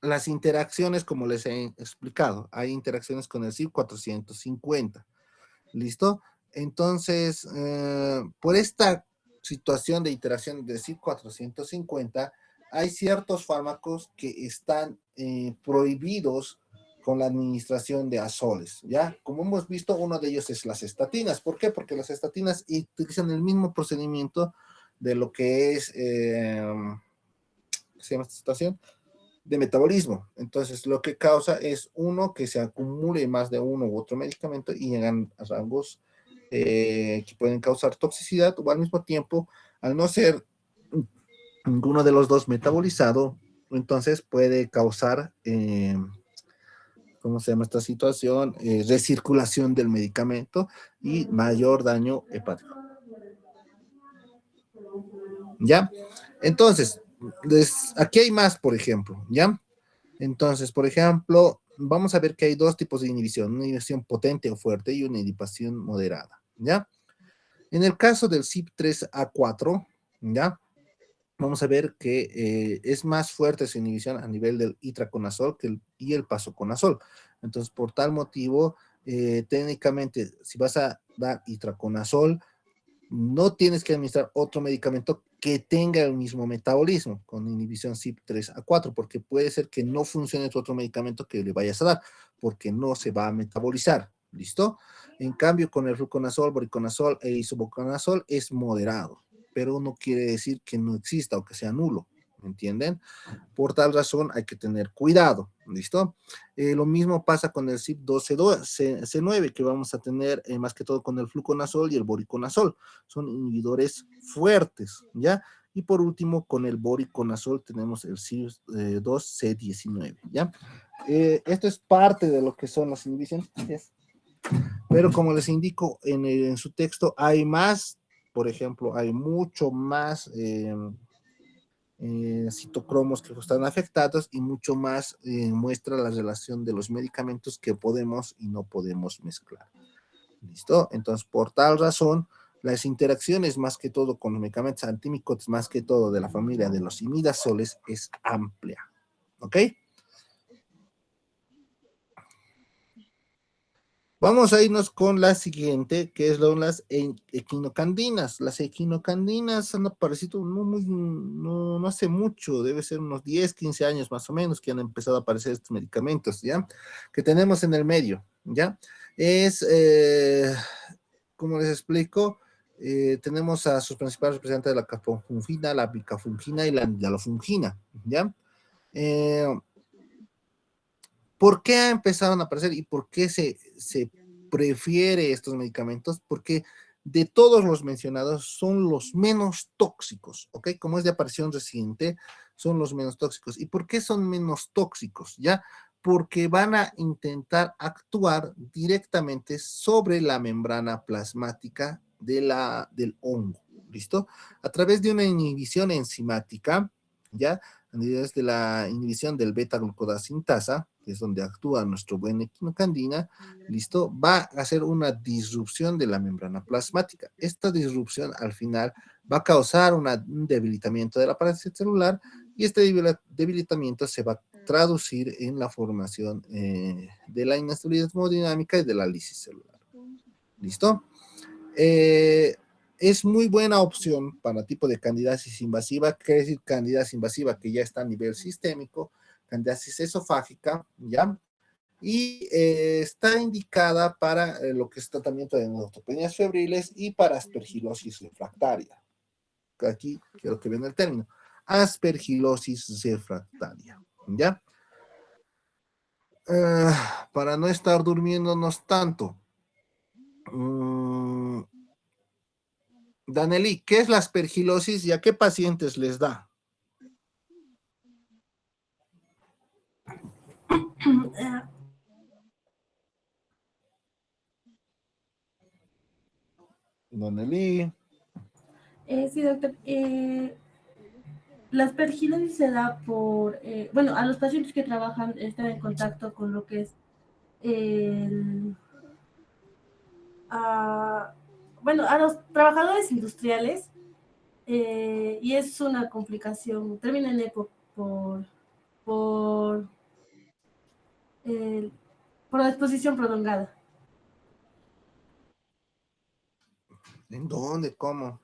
las interacciones, como les he explicado, hay interacciones con el CYP 450, ¿listo? Entonces, por esta situación de interacción de CYP 450, hay ciertos fármacos que están prohibidos con la administración de azoles, ¿ya? Como hemos visto, uno de ellos es las estatinas. ¿Por qué? Porque las estatinas utilizan el mismo procedimiento de lo que es, ¿qué se llama esta situación? De metabolismo. Entonces, lo que causa es uno que se acumule más de uno u otro medicamento y llegan a rangos que pueden causar toxicidad o al mismo tiempo, al no ser ninguno de los dos metabolizado, entonces puede causar, ¿cómo se llama esta situación? Recirculación del medicamento y mayor daño hepático. ¿Ya? Entonces, aquí hay más, por ejemplo, ¿ya? Entonces, por ejemplo, vamos a ver que hay dos tipos de inhibición, una inhibición potente o fuerte y una inhibición moderada, ¿ya? En el caso del CYP3A4, ¿ya? Vamos a ver que es más fuerte su inhibición a nivel del itraconazol y el pasoconazol. Entonces, por tal motivo, técnicamente, si vas a dar itraconazol, no tienes que administrar otro medicamento que tenga el mismo metabolismo con inhibición CYP3A4, porque puede ser que no funcione tu otro medicamento que le vayas a dar, porque no se va a metabolizar. ¿Listo? En cambio, con el fluconazol, voriconazol e isobuconazol es moderado, pero no quiere decir que no exista o que sea nulo. ¿entienden? Por tal razón hay que tener cuidado, ¿listo? Lo mismo pasa con el CYP12C9, que vamos a tener más que todo con el fluconazol y el voriconazol. Son inhibidores fuertes, ¿ya? Y por último, con el voriconazol tenemos el CYP2C19, ¿ya? Esto es parte de lo que son las inhibiciones, pero como les indico en su texto, hay más, por ejemplo, hay mucho más citocromos que están afectados y mucho más muestra la relación de los medicamentos que podemos y no podemos mezclar. ¿Listo? Entonces, por tal razón, las interacciones más que todo con los medicamentos antimicotis, más que todo de la familia de los imidazoles, es amplia. ¿Ok? Vamos a irnos con la siguiente, que es las equinocandinas. Las equinocandinas han aparecido no hace mucho, debe ser unos 10, 15 años más o menos que han empezado a aparecer estos medicamentos, ¿ya? Que tenemos en el medio, ¿ya? Como les explico, tenemos a sus principales representantes de la carbonfungina, la bicafungina y la nidalofungina, ¿ya? ¿Por qué empezaron a aparecer y por qué se prefiere estos medicamentos? Porque de todos los mencionados son los menos tóxicos, ¿ok? Como es de aparición reciente, son los menos tóxicos. ¿Y por qué son menos tóxicos? ¿Ya? Porque van a intentar actuar directamente sobre la membrana plasmática del hongo, ¿listo? A través de una inhibición enzimática, ¿ya? A través de la inhibición del beta-glucodasintasa, que es donde actúa nuestro buen equinocandina, ¿listo? Va a hacer una disrupción de la membrana plasmática. Esta disrupción al final va a causar un debilitamiento de la pared celular y este debilitamiento se va a traducir en la formación de la inestabilidad hemodinámica y de la lisis celular. ¿Listo? Es muy buena opción para tipo de candidiasis invasiva, que es decir, candidiasis invasiva que ya está a nivel sistémico, candidiasis esofágica, ¿ya? Y está indicada para lo que es tratamiento de neutropenias febriles y para aspergilosis refractaria. Aquí quiero que vean el término. Aspergilosis refractaria, ¿ya? Para no estar durmiéndonos tanto. Danelí, ¿qué es la aspergilosis y a qué pacientes les da? Danelí. Sí, doctor. La aspergilosis se da por, bueno, a los pacientes que trabajan, están en contacto con lo que es el, bueno, a los trabajadores industriales, y es una complicación, termina en EPO por, por la exposición prolongada. ¿En dónde? ¿Cómo?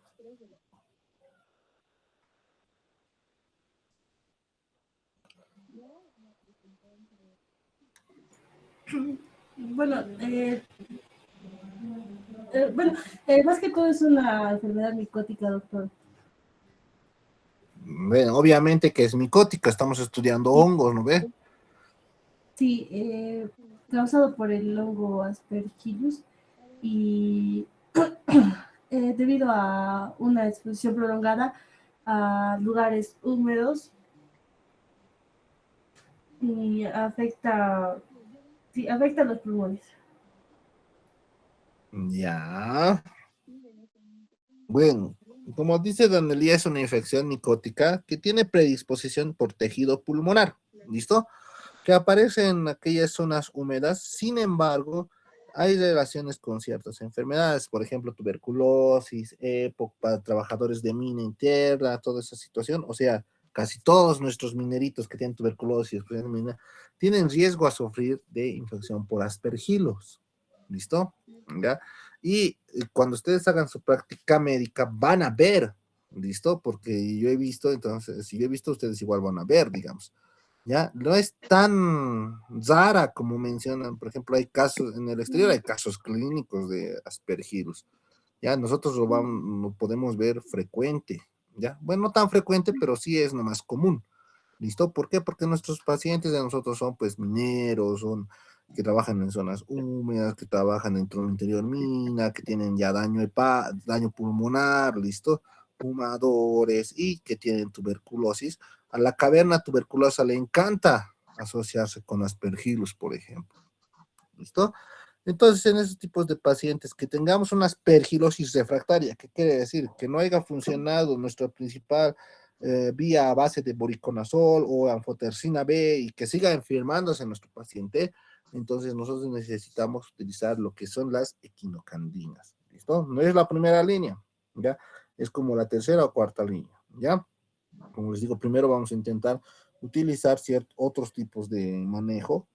Bueno, más que todo es una enfermedad micótica, doctor. Bueno, obviamente que es micótica, estamos estudiando hongos, ¿no ve? Sí, causado por el hongo Aspergillus y debido a una exposición prolongada a lugares húmedos y afecta los pulmones. Ya. Bueno, como dice Danelia, es una infección micótica que tiene predisposición por tejido pulmonar, ¿listo? Que aparece en aquellas zonas húmedas, sin embargo, hay relaciones con ciertas enfermedades, por ejemplo, tuberculosis, EPOC, para trabajadores de mina interna, toda esa situación, o sea, casi todos nuestros mineritos que tienen tuberculosis, tienen riesgo a sufrir de infección por aspergilos, ¿listo? ¿Ya? Y cuando ustedes hagan su práctica médica, van a ver, ¿listo? Porque yo he visto, entonces, si yo he visto, ustedes igual van a ver, digamos. ¿Ya? No es tan rara como mencionan, por ejemplo, hay casos, en el exterior hay casos clínicos de aspergillus, ¿ya? Nosotros lo podemos ver frecuente, ¿ya? Bueno, no tan frecuente, pero sí es lo más común. ¿Listo? ¿Por qué? Porque nuestros pacientes de nosotros son pues mineros, son que trabajan en zonas húmedas, que trabajan dentro del interior mina, que tienen ya daño pulmonar, ¿listo? Fumadores y que tienen tuberculosis. A la caverna tuberculosa le encanta asociarse con aspergillus, por ejemplo. ¿Listo? Entonces, en esos tipos de pacientes que tengamos una aspergilosis refractaria, ¿qué quiere decir? Que no haya funcionado nuestra principal vía a base de boriconazol o anfotericina B y que siga enfermándose nuestro paciente, entonces nosotros necesitamos utilizar lo que son las equinocandinas. ¿Listo? No es la primera línea, ¿ya? Es como la tercera o cuarta línea, ¿ya? Como les digo, primero vamos a intentar utilizar ciertos otros tipos de manejo,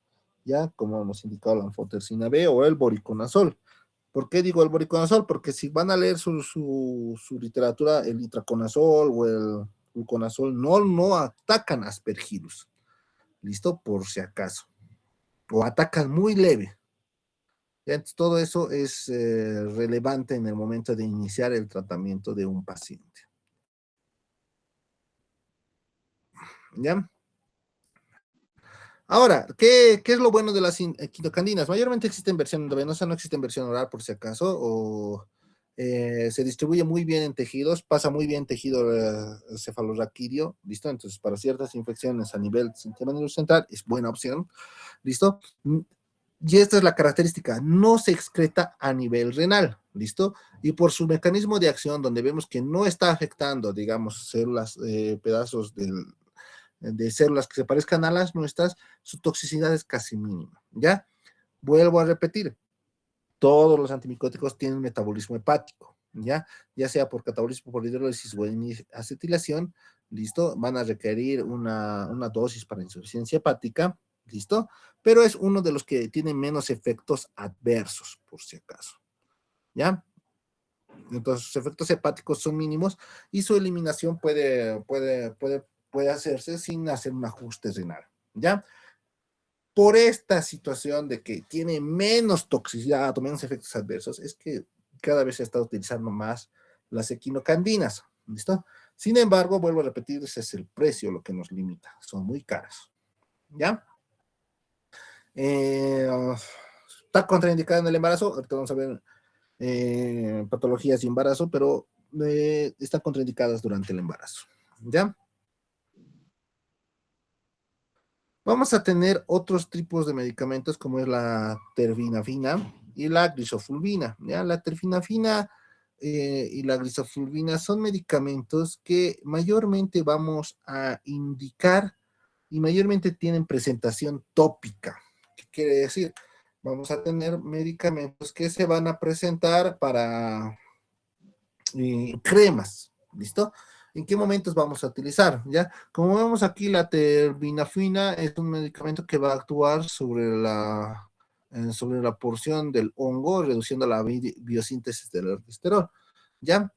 ya como hemos indicado la anfotericina B o el boriconazol. ¿Por qué digo el boriconazol? Porque si van a leer su literatura, el itraconazol o el fluconazol no atacan aspergillus, ¿listo? Por si acaso. O atacan muy leve. Ya, entonces, todo eso es relevante en el momento de iniciar el tratamiento de un paciente. ¿Ya? Ahora, ¿qué es lo bueno de las quinocandinas? Mayormente existen versión endovenosa, no existe en versión oral por si acaso, o se distribuye muy bien en tejidos, pasa muy bien tejido cefalorraquídeo, ¿listo? Entonces, para ciertas infecciones a nivel sistema nervioso central es buena opción, ¿listo? Y esta es la característica, no se excreta a nivel renal, ¿listo? Y por su mecanismo de acción, donde vemos que no está afectando, digamos, células, pedazos de células que se parezcan a las nuestras, su toxicidad es casi mínima, ¿ya? Vuelvo a repetir, todos los antimicóticos tienen metabolismo hepático, ¿ya? Ya sea por catabolismo por hidrólisis o en acetilación, ¿listo? Van a requerir una dosis para insuficiencia hepática, ¿listo? Pero es uno de los que tiene menos efectos adversos, por si acaso, ¿ya? Entonces, sus efectos hepáticos son mínimos y su eliminación puede hacerse sin hacer un ajuste renal, ¿ya? Por esta situación de que tiene menos toxicidad o menos efectos adversos, es que cada vez se está utilizando más las equinocandinas, ¿listo? Sin embargo, vuelvo a repetir, ese es el precio lo que nos limita, son muy caras, ¿ya? Eh, está contraindicada en el embarazo, ahorita vamos a ver patologías de embarazo, pero están contraindicadas durante el embarazo, ¿ya? Vamos a tener otros tipos de medicamentos como es la terbinafina y la grisofulvina, ¿ya? La terbinafina y la grisofulvina son medicamentos que mayormente vamos a indicar y mayormente tienen presentación tópica. ¿Qué quiere decir? Vamos a tener medicamentos que se van a presentar para cremas, ¿listo? ¿En qué momentos vamos a utilizar? ¿Ya? Como vemos aquí, la terbinafina es un medicamento que va a actuar sobre la porción del hongo, reduciendo la biosíntesis del ergosterol, ¿ya?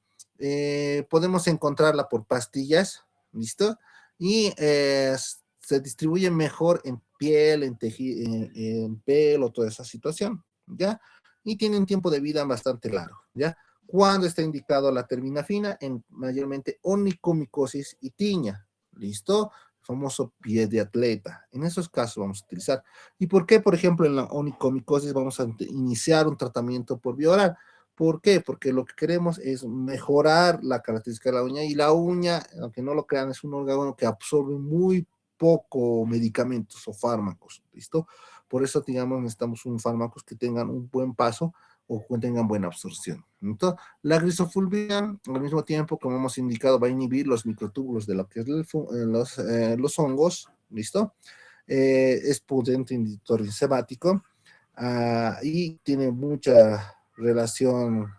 Podemos encontrarla por pastillas, ¿listo? Y se distribuye mejor en piel, en pelo, toda esa situación, ¿ya? Y tiene un tiempo de vida bastante largo, ¿ya? Cuando está indicado la terminafina en mayormente onicomicosis y tiña. ¿Listo? El famoso pie de atleta. En esos casos vamos a utilizar. ¿Y por qué, por ejemplo, en la onicomicosis vamos a iniciar un tratamiento por vía oral? ¿Por qué? Porque lo que queremos es mejorar la característica de la uña y la uña, aunque no lo crean, es un órgano que absorbe muy poco medicamentos o fármacos, ¿listo? Por eso, digamos, necesitamos un fármacos que tengan un buen paso o que tengan buena absorción. Entonces, la grisofulvina, al mismo tiempo, como hemos indicado, va a inhibir los microtúbulos de lo que es los hongos, ¿listo? Es potente inhibidor enzimático y tiene mucha relación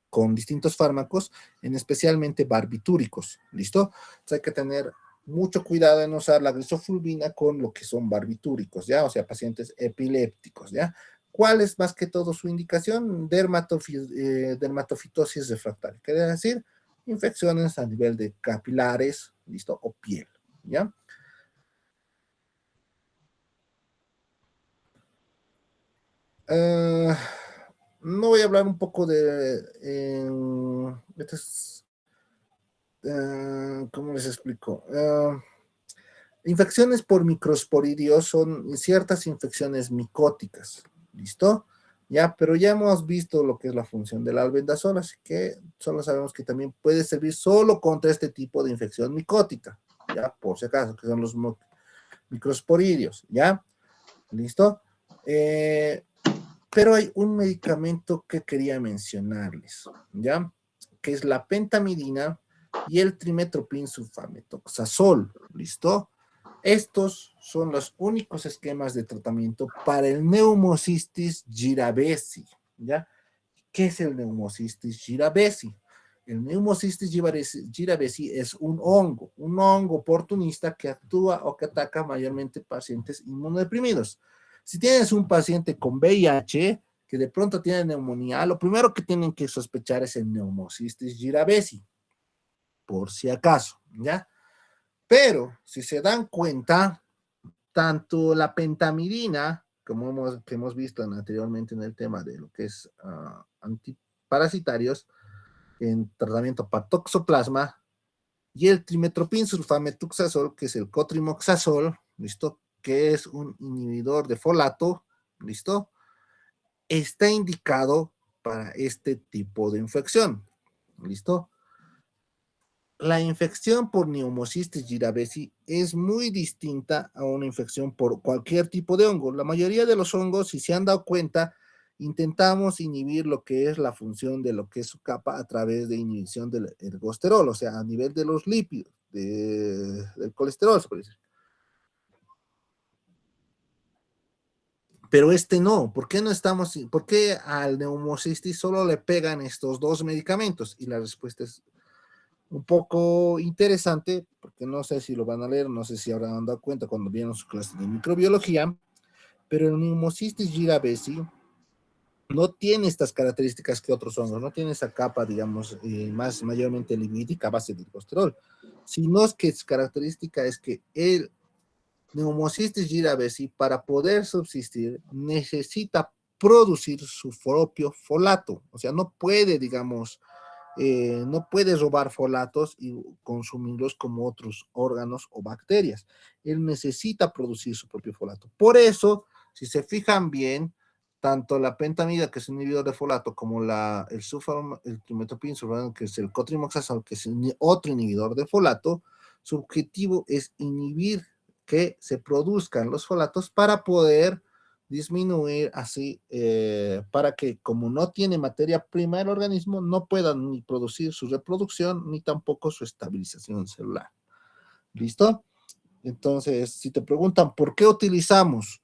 con distintos fármacos, en especialmente barbitúricos, ¿listo? Entonces hay que tener mucho cuidado en usar la grisofulvina con lo que son barbitúricos, ¿ya? O sea, pacientes epilépticos, ¿ya? ¿Cuál es más que todo su indicación? Dermatofitosis refractaria, quiere decir infecciones a nivel de capilares, ¿listo? O piel, ¿ya? Uh, no voy a hablar un poco de ¿cómo les explico? Infecciones por microsporidios son ciertas infecciones micóticas, ¿listo? Ya, pero ya hemos visto lo que es la función del albendazol, así que solo sabemos que también puede servir solo contra este tipo de infección micótica, ya, por si acaso, que son los microsporidios, ¿ya? ¿Listo? Pero hay un medicamento que quería mencionarles, ¿ya? Que es la pentamidina y el trimetoprim sulfametoxazol, ¿listo? Estos son los únicos esquemas de tratamiento para el Pneumocystis jiravesi, ¿ya? ¿Qué es el Pneumocystis jiravesi? El Pneumocystis jiravesi es un hongo oportunista que actúa o que ataca mayormente pacientes inmunodeprimidos. Si tienes un paciente con VIH que de pronto tiene neumonía, lo primero que tienen que sospechar es el Pneumocystis jiravesi, por si acaso, ¿ya? Pero si se dan cuenta, tanto la pentamidina, como hemos visto anteriormente en el tema de lo que es antiparasitarios, en tratamiento para toxoplasma, y el trimetoprim sulfametoxazol, que es el cotrimoxazol, ¿listo? Que es un inhibidor de folato, ¿listo? Está indicado para este tipo de infección, ¿listo? La infección por Pneumocystis jiravesi es muy distinta a una infección por cualquier tipo de hongo. La mayoría de los hongos, si se han dado cuenta, intentamos inhibir lo que es la función de lo que es su capa a través de inhibición del ergosterol, o sea, a nivel de los lípidos, del colesterol, se puede decir. Pero este no. ¿Por qué no estamos, por qué al Pneumocystis solo le pegan estos dos medicamentos? Y la respuesta es un poco interesante, porque no sé si lo van a leer, no sé si habrán dado cuenta cuando vieron su clase de microbiología, pero el Pneumocystis jiravesi no tiene estas características que otros hongos, no tiene esa capa, digamos, más mayormente lipídica a base de colesterol, sino es que su característica es que el Pneumocystis jiravesi, para poder subsistir, necesita producir su propio folato, o sea, no puede, digamos, no puede robar folatos y consumirlos como otros órganos o bacterias. Él necesita producir su propio folato. Por eso, si se fijan bien, tanto la pentamida, que es un inhibidor de folato, como el trimetoprim, que es el cotrimoxazol, que es otro inhibidor de folato, su objetivo es inhibir que se produzcan los folatos para poder disminuir así, para que como no tiene materia prima el organismo, no puedan ni producir su reproducción, ni tampoco su estabilización celular. ¿Listo? Entonces, si te preguntan por qué utilizamos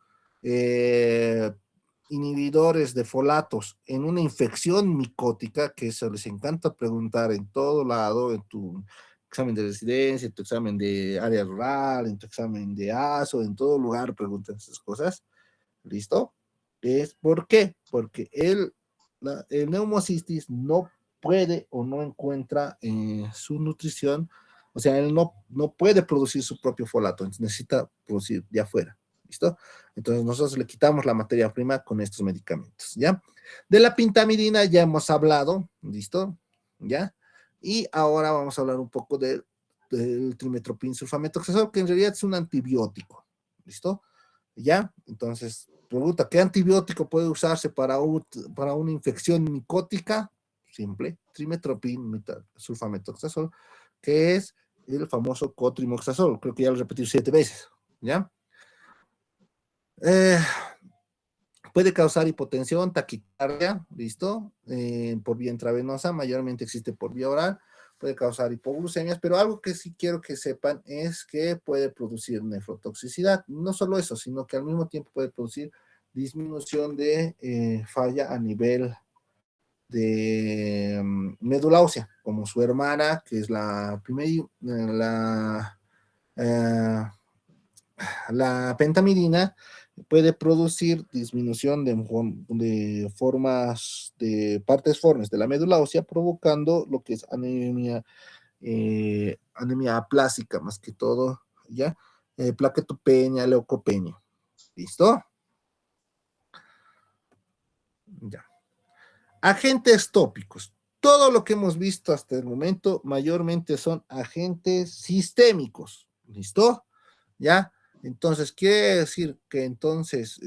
inhibidores de folatos en una infección micótica, que eso les encanta preguntar en todo lado, en tu examen de residencia, en tu examen de área rural, en tu examen de ASO, en todo lugar preguntan esas cosas. ¿Listo? Es ¿por qué? Porque el Pneumocystis no puede o no encuentra su nutrición, o sea, él no puede producir su propio folato, entonces necesita producir de afuera. ¿Listo? Entonces nosotros le quitamos la materia prima con estos medicamentos, ¿ya? De la pentamidina ya hemos hablado, ¿listo? ¿Ya? Y ahora vamos a hablar un poco del trimetoprim sulfametoxazol, que en realidad es un antibiótico, ¿listo? ¿Ya? Entonces, pregunta, ¿qué antibiótico puede usarse para una infección micótica? Simple, trimetoprim sulfametoxazol, que es el famoso cotrimoxazol. Creo que ya lo repetí 7 veces, ¿ya? Puede causar hipotensión, taquicardia, ¿listo? Por vía intravenosa, mayormente existe por vía oral, puede causar hipoglucemias, pero algo que sí quiero que sepan es que puede producir nefrotoxicidad. No solo eso, sino que al mismo tiempo puede producir disminución de falla a nivel de médula ósea, como su hermana, que es la pentamidina, puede producir disminución de formas, de partes formes de la médula ósea, provocando lo que es anemia aplásica, más que todo, ¿ya? Plaquetopenia, leucopenia. ¿Listo? Ya. Agentes tópicos. todo lo que hemos visto hasta el momento mayormente son agentes sistémicos, ¿listo? ¿Ya? Entonces, ¿quiere decir que entonces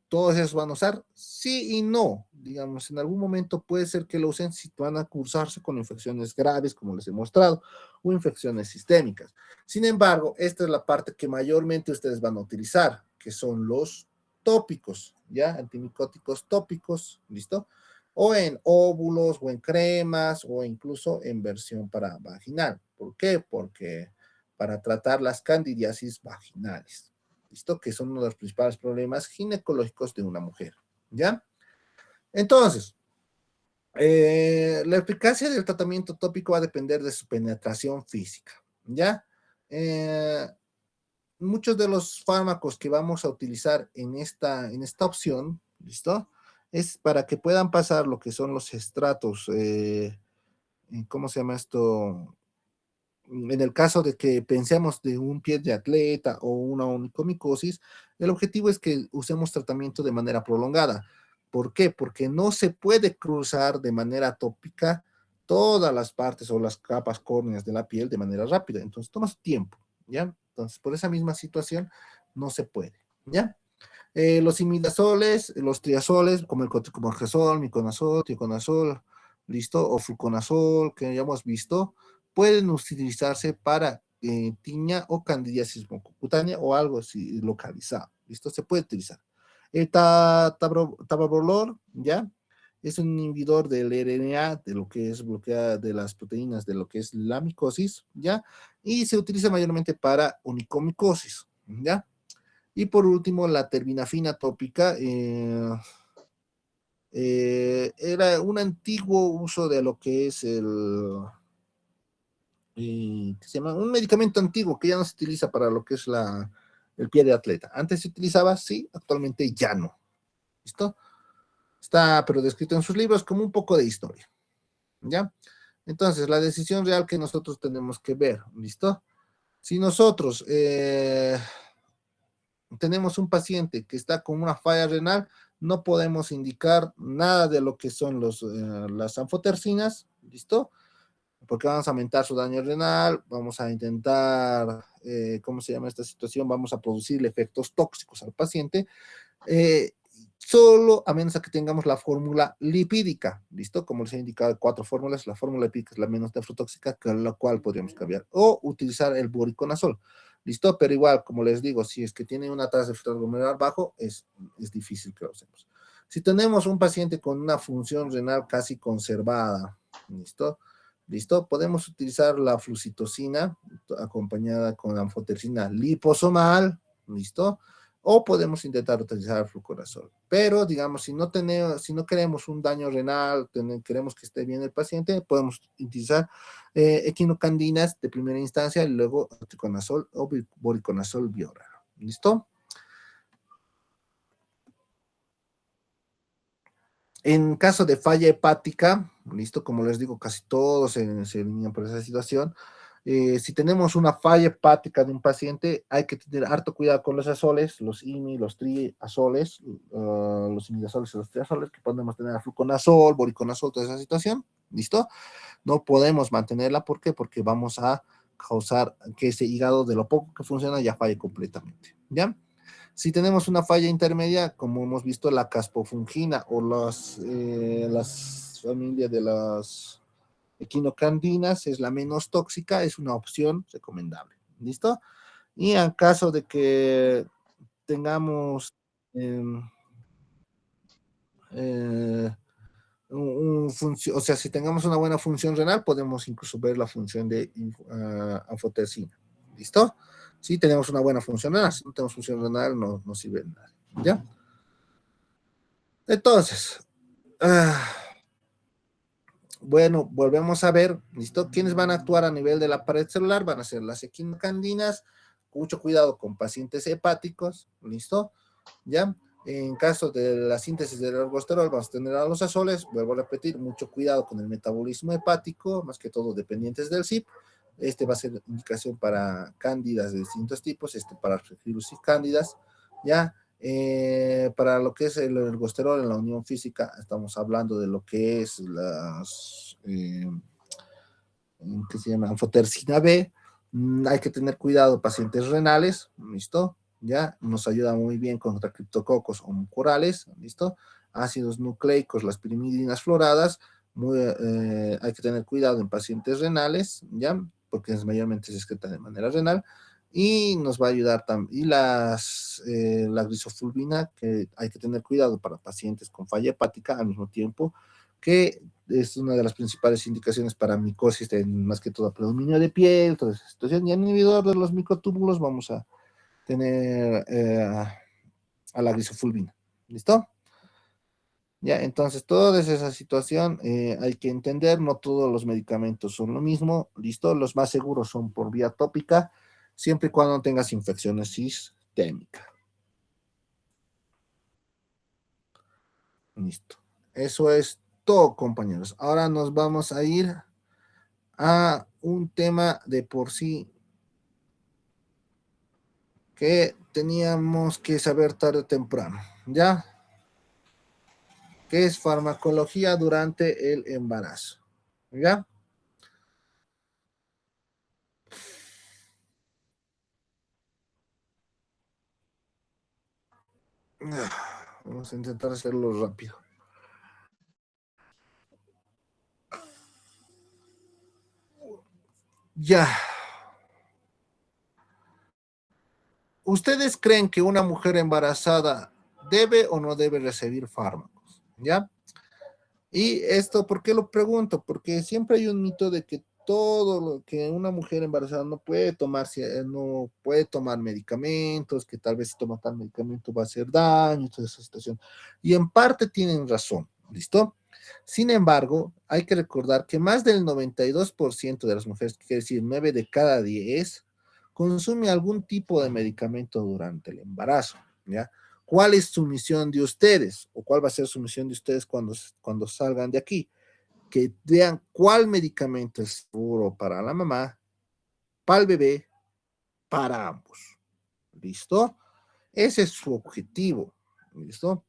todos esos van a usar? Sí y no. Digamos, en algún momento puede ser que lo usen si van a cursarse con infecciones graves, como les he mostrado, o infecciones sistémicas. Sin embargo, esta es la parte que mayormente ustedes van a utilizar, que son los tópicos, ¿ya? Antimicóticos tópicos, ¿listo? O en óvulos, o en cremas, o incluso en versión para vaginal. ¿Por qué? Porque para tratar las candidiasis vaginales, ¿listo? Que son uno de los principales problemas ginecológicos de una mujer, ¿ya? Entonces, la eficacia del tratamiento tópico va a depender de su penetración física, ¿ya? Muchos de los fármacos que vamos a utilizar en esta opción, ¿listo? Es para que puedan pasar lo que son los estratos, ¿cómo se llama esto? En el caso de que pensemos de un pie de atleta o una onicomicosis, el objetivo es que usemos tratamiento de manera prolongada. ¿Por qué? Porque no se puede cruzar de manera tópica todas las partes o las capas córneas de la piel de manera rápida. Entonces toma su tiempo, ¿ya? Entonces, por esa misma situación, no se puede, ¿ya? Los imidazoles, los triazoles, como el cotrimoxazol, miconazol, tioconazol, listo, o fluconazol, que ya hemos visto, pueden utilizarse para tiña o candidiasis mucocutánea o algo así localizado, listo, se puede utilizar. El tababolor, ¿ya? Es un inhibidor del RNA, de lo que es bloqueada de las proteínas, de lo que es la micosis, ¿ya? Y se utiliza mayormente para onicomicosis, ¿ya? Y por último, la terbinafina tópica era un antiguo uso de lo que es ¿qué se llama? Un medicamento antiguo que ya no se utiliza para lo que es el pie de atleta. Antes se utilizaba, sí, actualmente ya no. ¿Listo? Está, pero descrito en sus libros como un poco de historia. ¿Ya? Entonces, la decisión real que nosotros tenemos que ver. ¿Listo? Si nosotros tenemos un paciente que está con una falla renal, no podemos indicar nada de lo que son las anfotercinas, ¿listo? Porque vamos a aumentar su daño renal, vamos a intentar, ¿cómo se llama esta situación? Vamos a producirle efectos tóxicos al paciente, solo a menos a que tengamos la fórmula lipídica, ¿listo? Como les he indicado, 4 fórmulas, la fórmula lipídica es la menos nefrotóxica, con la cual podríamos cambiar, o utilizar el boriconazol, ¿listo? Pero igual, como les digo, si es que tiene una tasa de filtrado glomerular bajo, es difícil que lo usemos. Si tenemos un paciente con una función renal casi conservada, ¿listo? ¿Listo? Podemos utilizar la flucitosina acompañada con anfotericina liposomal, ¿listo? O podemos intentar utilizar el fluconazol. Pero, digamos, si no queremos un daño renal, queremos que esté bien el paciente, podemos utilizar equinocandinas de primera instancia y luego fluconazol o boriconazol bioral. ¿Listo? En caso de falla hepática, listo, como les digo, casi todos se eliminan por esa situación. Si tenemos una falla hepática de un paciente, hay que tener harto cuidado con los azoles, los IMI, los triazoles, los imidazoles y los triazoles, que podemos tener fluconazol, boriconazol, toda esa situación, ¿listo? No podemos mantenerla, ¿por qué? Porque vamos a causar que ese hígado, de lo poco que funciona, ya falle completamente, ¿ya? Si tenemos una falla intermedia, como hemos visto, la caspofungina o las familias de las equinocandinas es la menos tóxica, es una opción recomendable. ¿Listo? Y en caso de que tengamos o sea, si tengamos una buena función renal, podemos incluso ver la función de anfotericina. ¿Listo? Si tenemos una buena función renal, si no tenemos función renal, no sirve de nada. ¿Ya? Entonces, bueno, volvemos a ver, ¿listo? ¿Quiénes van a actuar a nivel de la pared celular? Van a ser las equinocandinas, mucho cuidado con pacientes hepáticos, ¿listo? ¿Ya? En caso de la síntesis del ergosterol, vamos a tener a los azoles, vuelvo a repetir, mucho cuidado con el metabolismo hepático, más que todo dependientes del CYP. Este va a ser indicación para cándidas de distintos tipos, para virus y cándidas, ¿ya? Para lo que es el ergosterol en la unión física, estamos hablando de lo que es las, ¿qué se llama? Anfotersina B. Hay que tener cuidado, pacientes renales, ¿listo? Ya, nos ayuda muy bien contra criptococos o mucorales, ¿listo? Ácidos nucleicos, las pirimidinas floradas, hay que tener cuidado en pacientes renales, ¿ya? Porque mayormente se excreta de manera renal, y nos va a ayudar también, y la grisofulvina, que hay que tener cuidado para pacientes con falla hepática al mismo tiempo, que es una de las principales indicaciones para micosis, más que todo predominio de piel, toda esa situación, y inhibidor de los microtúbulos vamos a tener a la grisofulvina, ¿listo? Ya, entonces toda esa situación hay que entender, no todos los medicamentos son lo mismo, ¿listo? Los más seguros son por vía tópica, siempre y cuando no tengas infecciones sistémicas. Listo. Eso es todo, compañeros. Ahora nos vamos a ir a un tema de por sí que teníamos que saber tarde o temprano, ¿ya? Que es farmacología durante el embarazo, ¿ya? Vamos a intentar hacerlo rápido. Ya. ¿Ustedes creen que una mujer embarazada debe o no debe recibir fármacos? ¿Ya? Y esto, ¿por qué lo pregunto? Porque siempre hay un mito de que todo lo que una mujer embarazada no puede tomar, no puede tomar medicamentos, que tal vez si toma tal medicamento va a hacer daño, toda esa situación. Y en parte tienen razón, ¿listo? Sin embargo, hay que recordar que más del 92% de las mujeres, que quiere decir 9 de cada 10, consume algún tipo de medicamento durante el embarazo, ¿ya? ¿Cuál es su misión de ustedes? ¿O cuál va a ser su misión de ustedes cuando salgan de aquí? Que vean cuál medicamento es seguro para la mamá, para el bebé, para ambos. ¿Listo? Ese es su objetivo. ¿Listo?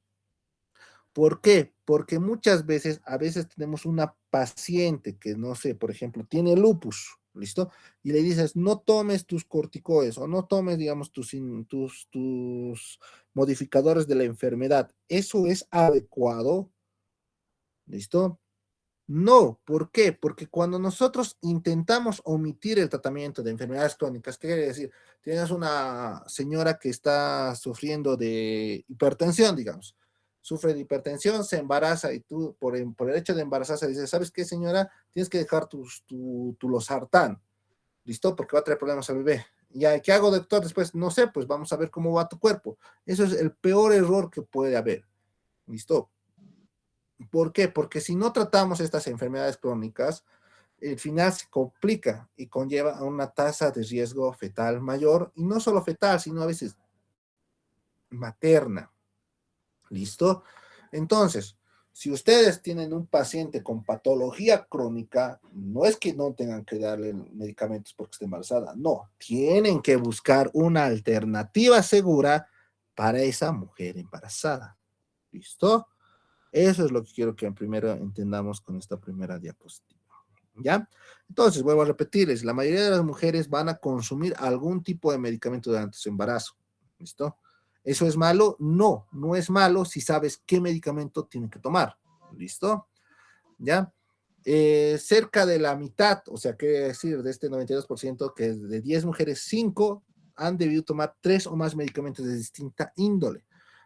¿Por qué? Porque muchas veces, a veces tenemos una paciente que, no sé, por ejemplo, tiene lupus, ¿listo? Y le dices, no tomes tus corticoides o no tomes, digamos, tus modificadores de la enfermedad. ¿Eso es adecuado? ¿Listo? No, ¿por qué? Porque cuando nosotros intentamos omitir el tratamiento de enfermedades crónicas, ¿qué quiere decir? Tienes una señora que está sufriendo de hipertensión, digamos, sufre de hipertensión, se embaraza y tú, por el hecho de embarazarse, dices, ¿sabes qué, señora? Tienes que dejar tu losartán, ¿listo? Porque va a traer problemas al bebé. Ya, ¿qué hago, doctor? Después, no sé, pues vamos a ver cómo va tu cuerpo. Eso es el peor error que puede haber, ¿listo? ¿Por qué? Porque si no tratamos estas enfermedades crónicas, el final se complica y conlleva a una tasa de riesgo fetal mayor, y no solo fetal, sino a veces materna. ¿Listo? Entonces, si ustedes tienen un paciente con patología crónica, no es que no tengan que darle medicamentos porque esté embarazada, no, tienen que buscar una alternativa segura para esa mujer embarazada. ¿Listo? Eso es lo que quiero que primero entendamos con esta primera diapositiva. ¿Ya? Entonces, vuelvo a repetirles, la mayoría de las mujeres van a consumir algún tipo de medicamento durante su embarazo. ¿Listo? ¿Eso es malo? No, no es malo si sabes qué medicamento tienen que tomar. ¿Listo? ¿Ya? Cerca de la mitad, o sea, quiere decir de este 92%, que de 10 mujeres, 5 han debido tomar 3 o más medicamentos de distinta índole.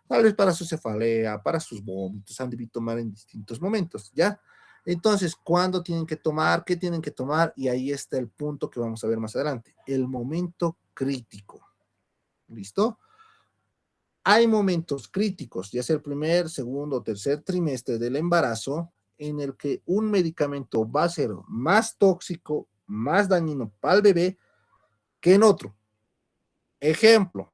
Tal vez para su cefalea, para sus vómitos, han debido tomar en distintos momentos, ¿ya? Entonces, ¿cuándo tienen que tomar? ¿Qué tienen que tomar? Y ahí está el punto que vamos a ver más adelante, el momento crítico. ¿Listo? Hay momentos críticos, ya sea el primer, segundo o tercer trimestre del embarazo, en el que un medicamento va a ser más tóxico, más dañino para el bebé que en otro. Ejemplo,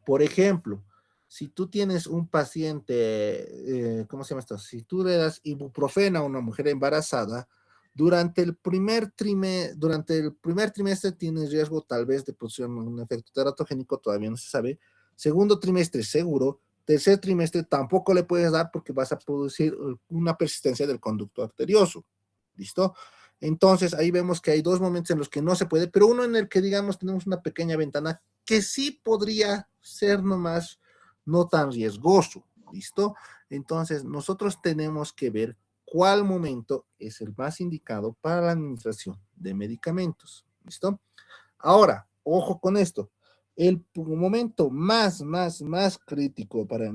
por ejemplo, si tú tienes un paciente, ¿cómo se llama esto? Si tú le das ibuprofeno a una mujer embarazada, durante el primer trimestre tienes riesgo tal vez de producir un efecto teratogénico, todavía no se sabe, Segundo trimestre seguro. Tercer trimestre tampoco le puedes dar porque vas a producir una persistencia del conducto arterioso. ¿Listo? Entonces ahí vemos que hay dos momentos en los que no se puede, pero uno en el que digamos tenemos una pequeña ventana que sí podría ser nomás no tan riesgoso. ¿Listo? Entonces nosotros tenemos que ver cuál momento es el más indicado para la administración de medicamentos. ¿Listo? Ahora, ojo con esto. El momento más crítico para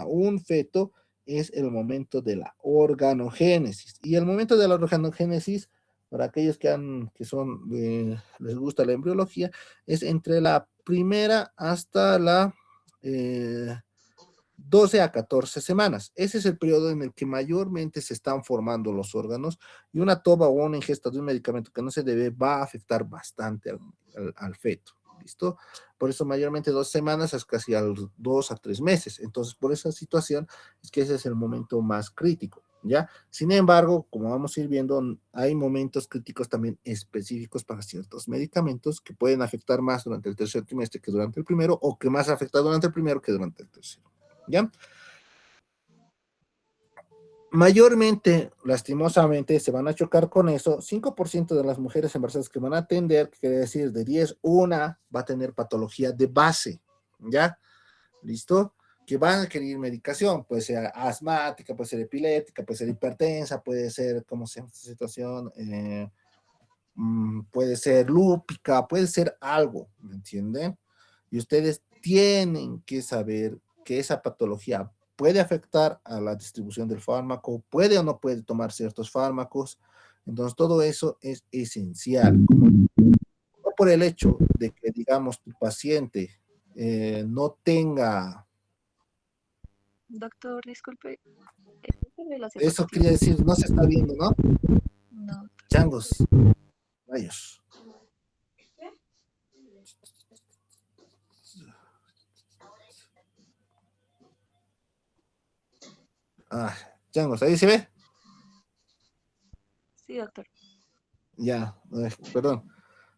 un feto es el momento de la organogénesis. Y el momento de la organogénesis, para aquellos que son, les gusta la embriología, es entre la primera hasta la 12 a 14 semanas. Ese es el periodo en el que mayormente se están formando los órganos y una toma o una ingesta de un medicamento que no se debe va a afectar bastante al feto. ¿Listo? Por eso mayormente 2 semanas es casi a los 2 a 3 meses. Entonces, por esa situación es que ese es el momento más crítico. ¿Ya? Sin embargo, como vamos a ir viendo, hay momentos críticos también específicos para ciertos medicamentos que pueden afectar más durante el tercer trimestre que durante el primero, o que más afecta durante el primero que durante el tercero. ¿Ya? Mayormente, lastimosamente, se van a chocar con eso. 5% de las mujeres embarazadas que van a atender, que quiere decir de 10, una va a tener patología de base, ¿ya? ¿Listo? Que van a requerir medicación, puede ser asmática, puede ser epiléptica, puede ser hipertensa, puede ser, ¿cómo se llama esta situación? Puede ser lúpica, puede ser algo, ¿me entienden? Y ustedes tienen que saber que esa patología puede afectar a la distribución del fármaco, puede o no puede tomar ciertos fármacos. Entonces, todo eso es esencial. No por el hecho de que, digamos, tu paciente no tenga... Doctor, disculpe. Eso quiere decir, no se está viendo, ¿no? No. Changos, rayos. Changos, ¿ahí se ve? Sí, doctor. Ya, perdón.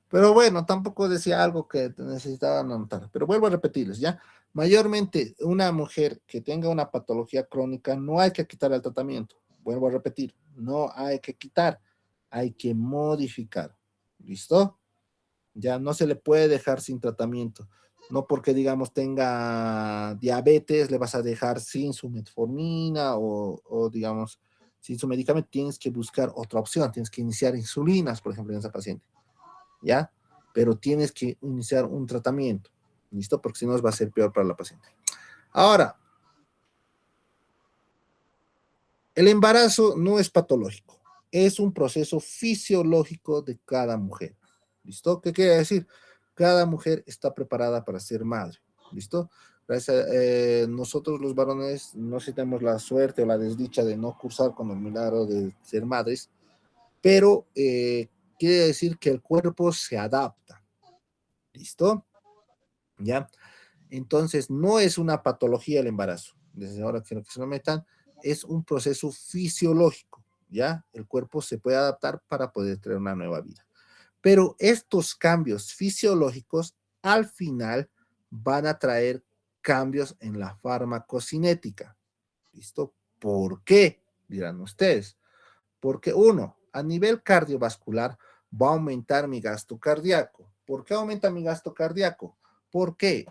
Pero bueno, tampoco decía algo que necesitaban anotar. Pero vuelvo a repetirles, ¿ya? Mayormente, una mujer que tenga una patología crónica, no hay que quitar el tratamiento. Vuelvo a repetir, no hay que quitar, hay que modificar. ¿Listo? Ya no se le puede dejar sin tratamiento. No porque, digamos, tenga diabetes, le vas a dejar sin su metformina o digamos, sin su medicamento. Tienes que buscar otra opción. Tienes que iniciar insulinas, por ejemplo, en esa paciente. ¿Ya? Pero tienes que iniciar un tratamiento, ¿listo? Porque si no va a ser peor para la paciente. Ahora, el embarazo no es patológico, es un proceso fisiológico de cada mujer, ¿listo? ¿Qué quiere decir? Cada mujer está preparada para ser madre, ¿listo? Gracias nosotros los varones no si tenemos la suerte o la desdicha de no cursar con el milagro de ser madres, pero quiere decir que el cuerpo se adapta. ¿Listo? ¿Ya? Entonces, no es una patología el embarazo. Desde ahora quiero que se lo metan. Es un proceso fisiológico. ¿Ya? El cuerpo se puede adaptar para poder tener una nueva vida. Pero estos cambios fisiológicos al final van a traer cambios en la farmacocinética. ¿Listo? ¿Por qué? Dirán ustedes. Porque uno, a nivel cardiovascular, va a aumentar mi gasto cardíaco. ¿Por qué aumenta mi gasto cardíaco? Porque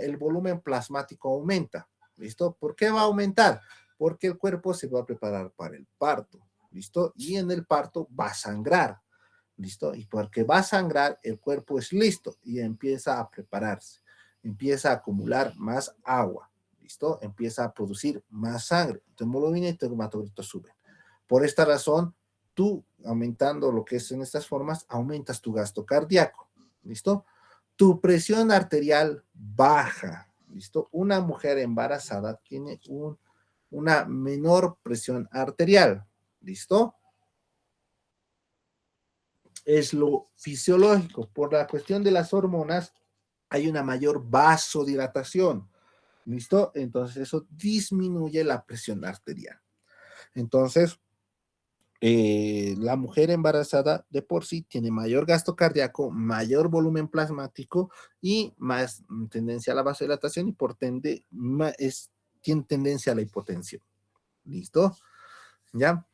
el volumen plasmático aumenta. ¿Listo? ¿Por qué va a aumentar? Porque el cuerpo se va a preparar para el parto. ¿Listo? Y en el parto va a sangrar. ¿Listo? Y porque va a sangrar, el cuerpo es listo y empieza a prepararse. Empieza a acumular más agua. ¿Listo? Empieza a producir más sangre. Tu hemoglobina y tu hematocrito suben. Por esta razón, tú aumentando lo que es en estas formas, aumentas tu gasto cardíaco. ¿Listo? Tu presión arterial baja. ¿Listo? Una mujer embarazada tiene una menor presión arterial. ¿Listo? Es lo fisiológico. Por la cuestión de las hormonas, hay una mayor vasodilatación. ¿Listo? Entonces, eso disminuye la presión arterial. Entonces, la mujer embarazada de por sí tiene mayor gasto cardíaco, mayor volumen plasmático y más tendencia a la vasodilatación y por ende tiene tendencia a la hipotensión. ¿Listo? ¿Ya?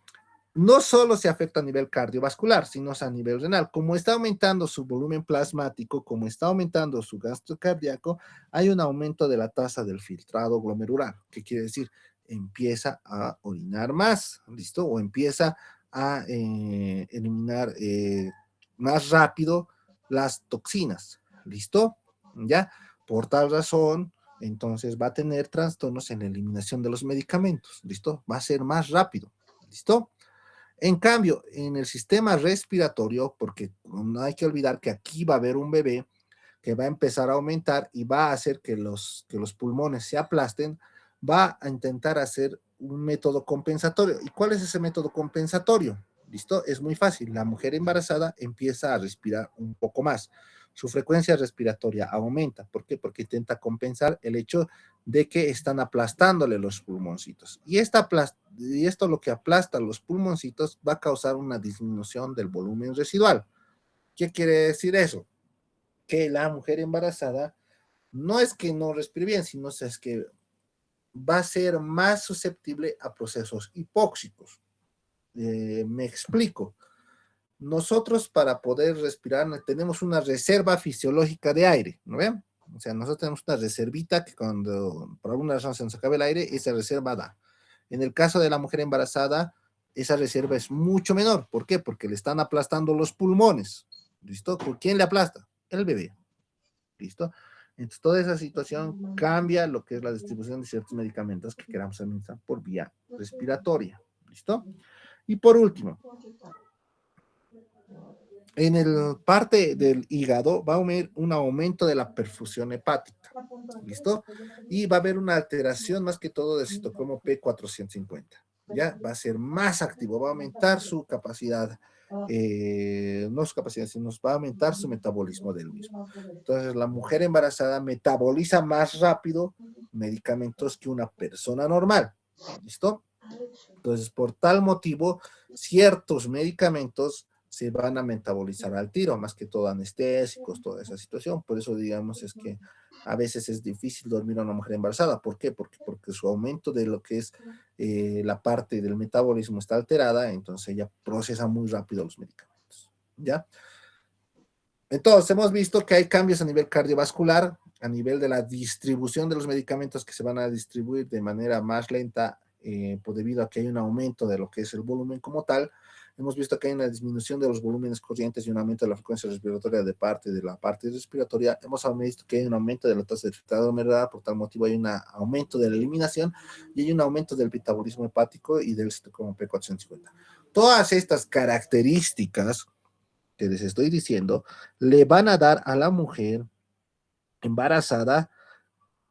No solo se afecta a nivel cardiovascular, sino a nivel renal. Como está aumentando su volumen plasmático, como está aumentando su gasto cardíaco, hay un aumento de la tasa del filtrado glomerular. ¿Qué quiere decir? Empieza a orinar más, ¿listo? O empieza a eliminar más rápido las toxinas, ¿listo? ¿Ya? Por tal razón, entonces va a tener trastornos en la eliminación de los medicamentos, ¿listo? Va a ser más rápido, ¿listo? En cambio, en el sistema respiratorio, porque no hay que olvidar que aquí va a haber un bebé que va a empezar a aumentar y va a hacer que los pulmones se aplasten, va a intentar hacer un método compensatorio. ¿Y cuál es ese método compensatorio? ¿Listo? Es muy fácil. La mujer embarazada empieza a respirar un poco más. Su frecuencia respiratoria aumenta. ¿Por qué? Porque intenta compensar el hecho de que están aplastándole los pulmoncitos. Y esto lo que aplasta los pulmoncitos va a causar una disminución del volumen residual. ¿Qué quiere decir eso? Que la mujer embarazada no es que no respire bien, sino es que va a ser más susceptible a procesos hipóxicos. Me explico. Nosotros para poder respirar tenemos una reserva fisiológica de aire, ¿no ven? O sea, nosotros tenemos una reservita que cuando por alguna razón se nos acaba el aire, esa reserva da. En el caso de la mujer embarazada, esa reserva es mucho menor. ¿Por qué? Porque le están aplastando los pulmones. ¿Listo? ¿Por quién le aplasta? El bebé. ¿Listo? Entonces, toda esa situación cambia lo que es la distribución de ciertos medicamentos que queramos administrar por vía respiratoria. ¿Listo? Y por último, en el parte del hígado va a haber un aumento de la perfusión hepática. ¿Listo? Y va a haber una alteración más que todo del citocromo P450. Ya va a ser más activo, va a aumentar su capacidad, no su capacidad, sino va a aumentar su metabolismo del mismo. Entonces, la mujer embarazada metaboliza más rápido medicamentos que una persona normal. ¿Listo? Entonces, por tal motivo, ciertos medicamentos se van a metabolizar al tiro, más que todo anestésicos, toda esa situación. Por eso, digamos, es que a veces es difícil dormir a una mujer embarazada. ¿Por qué? Porque su aumento de lo que es la parte del metabolismo está alterada, entonces ella procesa muy rápido los medicamentos. ¿Ya? Entonces, hemos visto que hay cambios a nivel cardiovascular, a nivel de la distribución de los medicamentos que se van a distribuir de manera más lenta debido a que hay un aumento de lo que es el volumen como tal. Hemos visto que hay una disminución de los volúmenes corrientes y un aumento de la frecuencia respiratoria de la parte respiratoria. Hemos visto que hay un aumento de la tasa de filtrado glomerular, por tal motivo hay un aumento de la eliminación y hay un aumento del metabolismo hepático y del citocromo P450. Todas estas características que les estoy diciendo le van a dar a la mujer embarazada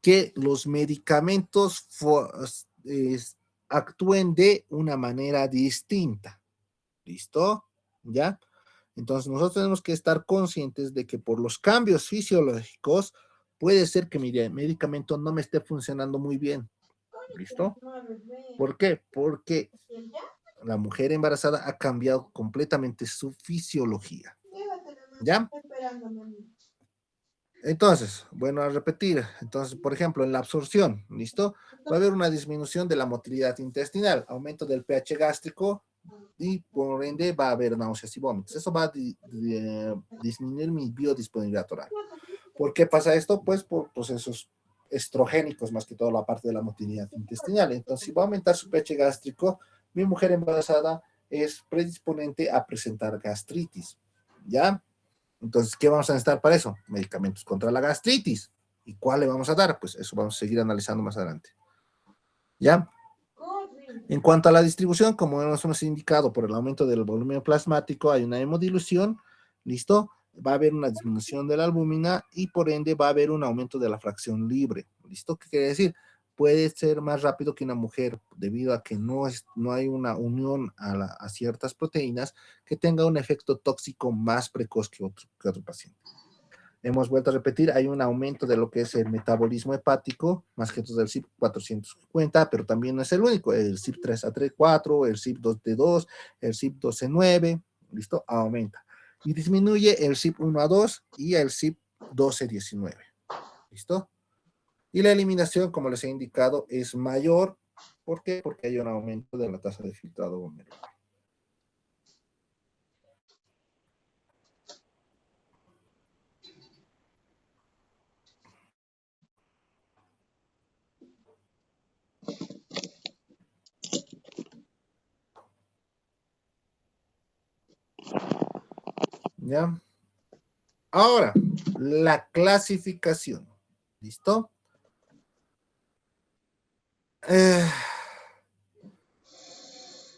que los medicamentos actúen de una manera distinta. ¿Listo? ¿Ya? Entonces nosotros tenemos que estar conscientes de que por los cambios fisiológicos puede ser que mi medicamento no me esté funcionando muy bien. ¿Listo? ¿Por qué? Porque la mujer embarazada ha cambiado completamente su fisiología. ¿Ya? Entonces, bueno, a repetir. Entonces, por ejemplo, en la absorción, ¿listo? Va a haber una disminución de la motilidad intestinal, aumento del pH gástrico y por ende va a haber náuseas y vómitos. Eso va a disminuir mi biodisponibilidad oral. ¿Por qué pasa esto? Pues por procesos estrogénicos, más que todo la parte de la motilidad intestinal. Entonces, si va a aumentar su pH gástrico, mi mujer embarazada es predisponente a presentar gastritis. ¿Ya? Entonces, ¿qué vamos a necesitar para eso? Medicamentos contra la gastritis. ¿Y cuál le vamos a dar? Pues eso vamos a seguir analizando más adelante. ¿Ya? En cuanto a la distribución, como nos hemos indicado, por el aumento del volumen plasmático hay una hemodilución, ¿listo? Va a haber una disminución de la albúmina y por ende va a haber un aumento de la fracción libre, ¿listo? ¿Qué quiere decir? Puede ser más rápido que una mujer debido a que no hay una unión a ciertas proteínas que tenga un efecto tóxico más precoz que otro paciente. Hemos vuelto a repetir, hay un aumento de lo que es el metabolismo hepático, más que todo del CYP450, pero también no es el único, el CYP3A4, el CYP2D2, el CYP12-9, ¿listo? Aumenta. Y disminuye el CYP1A2 y el CYP12-19, ¿listo? Y la eliminación, como les he indicado, es mayor. ¿Por qué? Porque hay un aumento de la tasa de filtrado glomerular. ¿Ya? Ahora, la clasificación. ¿Listo?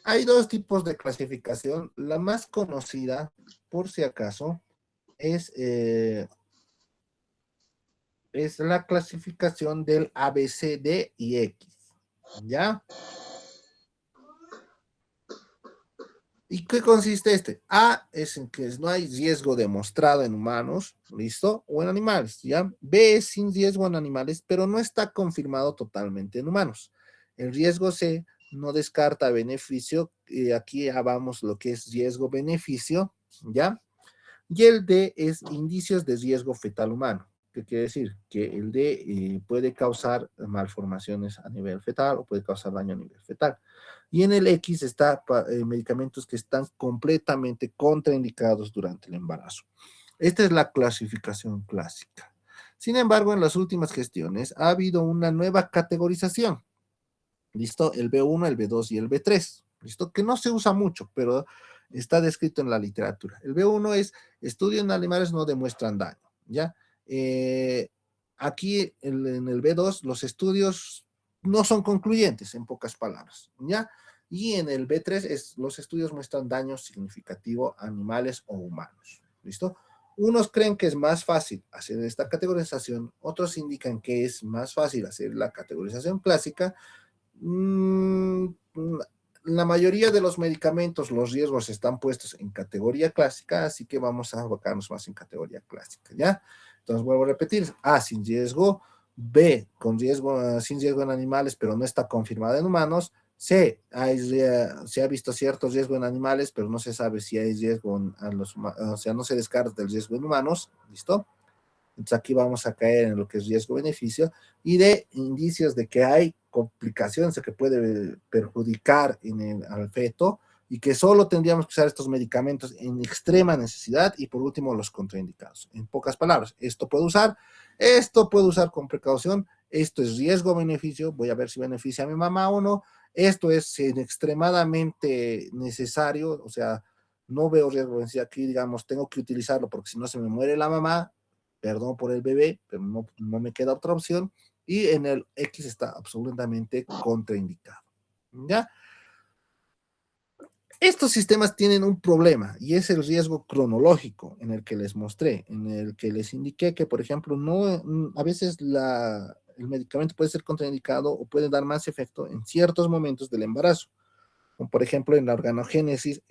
Hay dos tipos de clasificación. La más conocida, por si acaso, es la clasificación del A, B, C, D y X. ¿Ya? ¿Y qué consiste este? A es en que no hay riesgo demostrado en humanos, ¿listo? O en animales, ¿ya? B es sin riesgo en animales, pero no está confirmado totalmente en humanos. El riesgo C no descarta beneficio, aquí ya vamos lo que es riesgo-beneficio, ¿ya? Y el D es indicios de riesgo fetal humano. ¿Qué quiere decir? Que el D puede causar malformaciones a nivel fetal o puede causar daño a nivel fetal. Y en el X está medicamentos que están completamente contraindicados durante el embarazo. Esta es la clasificación clásica. Sin embargo, en las últimas gestiones ha habido una nueva categorización. ¿Listo? El B1, el B2 y el B3. ¿Listo? Que no se usa mucho, pero está descrito en la literatura. El B1 es estudios en animales no demuestran daño, ¿ya? Aquí en el B2 los estudios no son concluyentes, en pocas palabras, ¿ya? Y en el B3 los estudios muestran daño significativo a animales o humanos, ¿listo? Unos creen que es más fácil hacer esta categorización, otros indican que es más fácil hacer la categorización clásica. La mayoría de los medicamentos, los riesgos están puestos en categoría clásica, así que vamos a abocarnos más en categoría clásica, ¿ya? Entonces vuelvo a repetir, A sin riesgo, B con riesgo, sin riesgo en animales, pero no está confirmada en humanos, C, se ha visto cierto riesgo en animales, pero no se sabe si hay riesgo en los humanos, o sea, no se descarta el riesgo en humanos, ¿listo? Entonces aquí vamos a caer en lo que es riesgo-beneficio y de indicios de que hay complicaciones que puede perjudicar al feto y que solo tendríamos que usar estos medicamentos en extrema necesidad y por último los contraindicados. En pocas palabras, esto puedo usar con precaución, esto es riesgo-beneficio, voy a ver si beneficia a mi mamá o no, esto es extremadamente necesario, o sea, no veo riesgo-beneficio aquí, digamos, tengo que utilizarlo porque si no se me muere la mamá, perdón por el bebé, pero no me queda otra opción. Y en el X está absolutamente contraindicado. ¿Ya? Estos sistemas tienen un problema y es el riesgo cronológico en el que les mostré, en el que les indiqué que, por ejemplo, a veces el medicamento puede ser contraindicado o puede dar más efecto en ciertos momentos del embarazo. Como por ejemplo en la organogénesis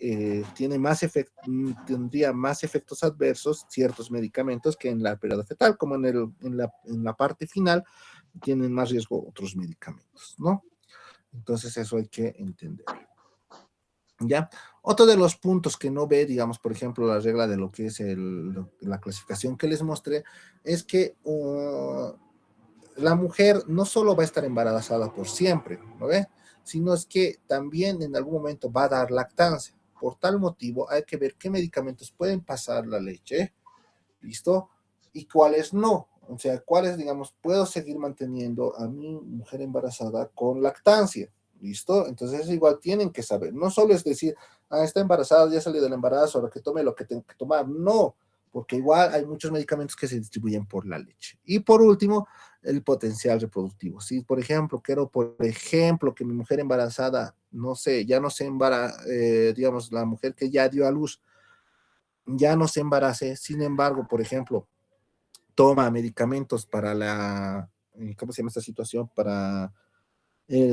tendría más efectos adversos ciertos medicamentos que en la periodo fetal, como en la parte final tienen más riesgo otros medicamentos, ¿no? Entonces eso hay que entender. ¿Ya? Otro de los puntos que no ve, digamos, por ejemplo, la regla de lo que es la clasificación que les mostré, es que la mujer no solo va a estar embarazada por siempre, ¿no ve? Sino es que también en algún momento va a dar lactancia. Por tal motivo hay que ver qué medicamentos pueden pasar la leche, ¿listo? Y cuáles no. O sea, cuáles, digamos, puedo seguir manteniendo a mi mujer embarazada con lactancia, ¿listo? Entonces igual tienen que saber. No solo es decir, está embarazada, ya salió del embarazo, ahora que tome lo que tengo que tomar. No, porque igual hay muchos medicamentos que se distribuyen por la leche. Y por último, el potencial reproductivo. Si, por ejemplo, quiero, por ejemplo, que mi mujer embarazada, no sé, ya no se embaraza, digamos, la mujer que ya dio a luz, ya no se embarace, sin embargo, por ejemplo, toma medicamentos para ¿cómo se llama esta situación? Para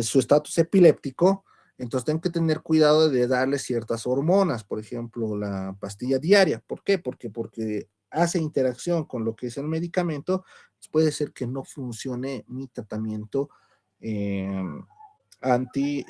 su estatus epiléptico, entonces tengo que tener cuidado de darle ciertas hormonas, por ejemplo, la pastilla diaria. ¿Por qué? Porque hace interacción con lo que es el medicamento, puede ser que no funcione mi tratamiento eh, anti,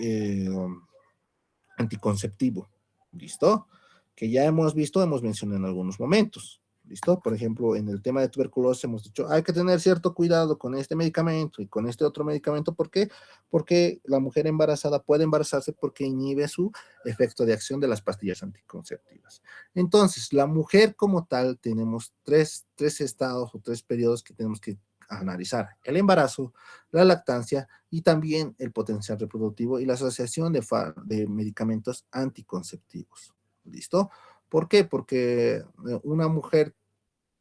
anticonceptivo. ¿Listo? Que ya hemos visto, hemos mencionado en algunos momentos. ¿Listo? Por ejemplo, en el tema de tuberculosis hemos dicho, hay que tener cierto cuidado con este medicamento y con este otro medicamento. ¿Por qué? Porque la mujer embarazada puede embarazarse porque inhibe su efecto de acción de las pastillas anticonceptivas. Entonces, la mujer como tal, tenemos tres estados o tres periodos que tenemos que analizar: el embarazo, la lactancia y también el potencial reproductivo y la asociación de medicamentos anticonceptivos. ¿Listo? ¿Por qué? Porque una mujer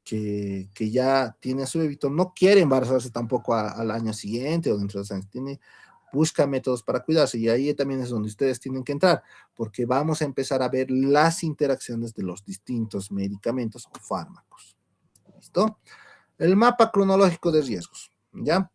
que ya tiene a su bebito no quiere embarazarse tampoco al año siguiente o dentro de 2 años, busca métodos para cuidarse, y ahí también es donde ustedes tienen que entrar, porque vamos a empezar a ver las interacciones de los distintos medicamentos o fármacos. ¿Listo? El mapa cronológico de riesgos, ¿ya?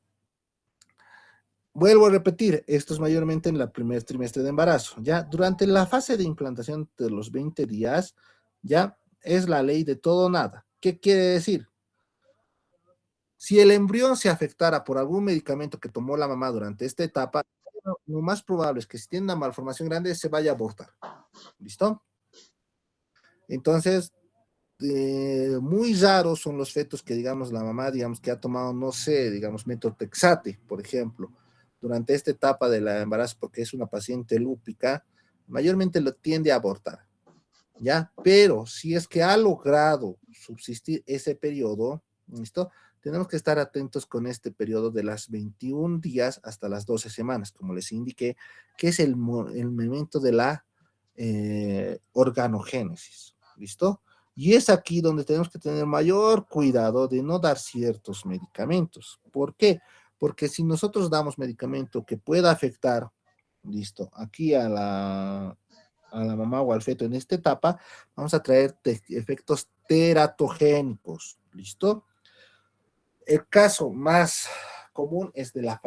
Vuelvo a repetir, esto es mayormente en el primer trimestre de embarazo, ¿ya? Durante la fase de implantación de los 20 días, ¿ya? Es la ley de todo o nada. ¿Qué quiere decir? Si el embrión se afectara por algún medicamento que tomó la mamá durante esta etapa, lo más probable es que si tiene una malformación grande se vaya a abortar. ¿Listo? Entonces, muy raros son los fetos que, digamos, la mamá, digamos, que ha tomado, no sé, digamos, metotrexate, por ejemplo, durante esta etapa del embarazo, porque es una paciente lúpica, mayormente lo tiende a abortar, ¿ya? Pero si es que ha logrado subsistir ese periodo, ¿listo? Tenemos que estar atentos con este periodo de las 21 días hasta las 12 semanas, como les indiqué, que es el momento de la organogénesis, ¿listo? Y es aquí donde tenemos que tener mayor cuidado de no dar ciertos medicamentos. ¿Por qué? Porque si nosotros damos medicamento que pueda afectar, listo, aquí a la mamá o al feto en esta etapa, vamos a traer efectos teratogénicos, ¿listo? El caso más común es de la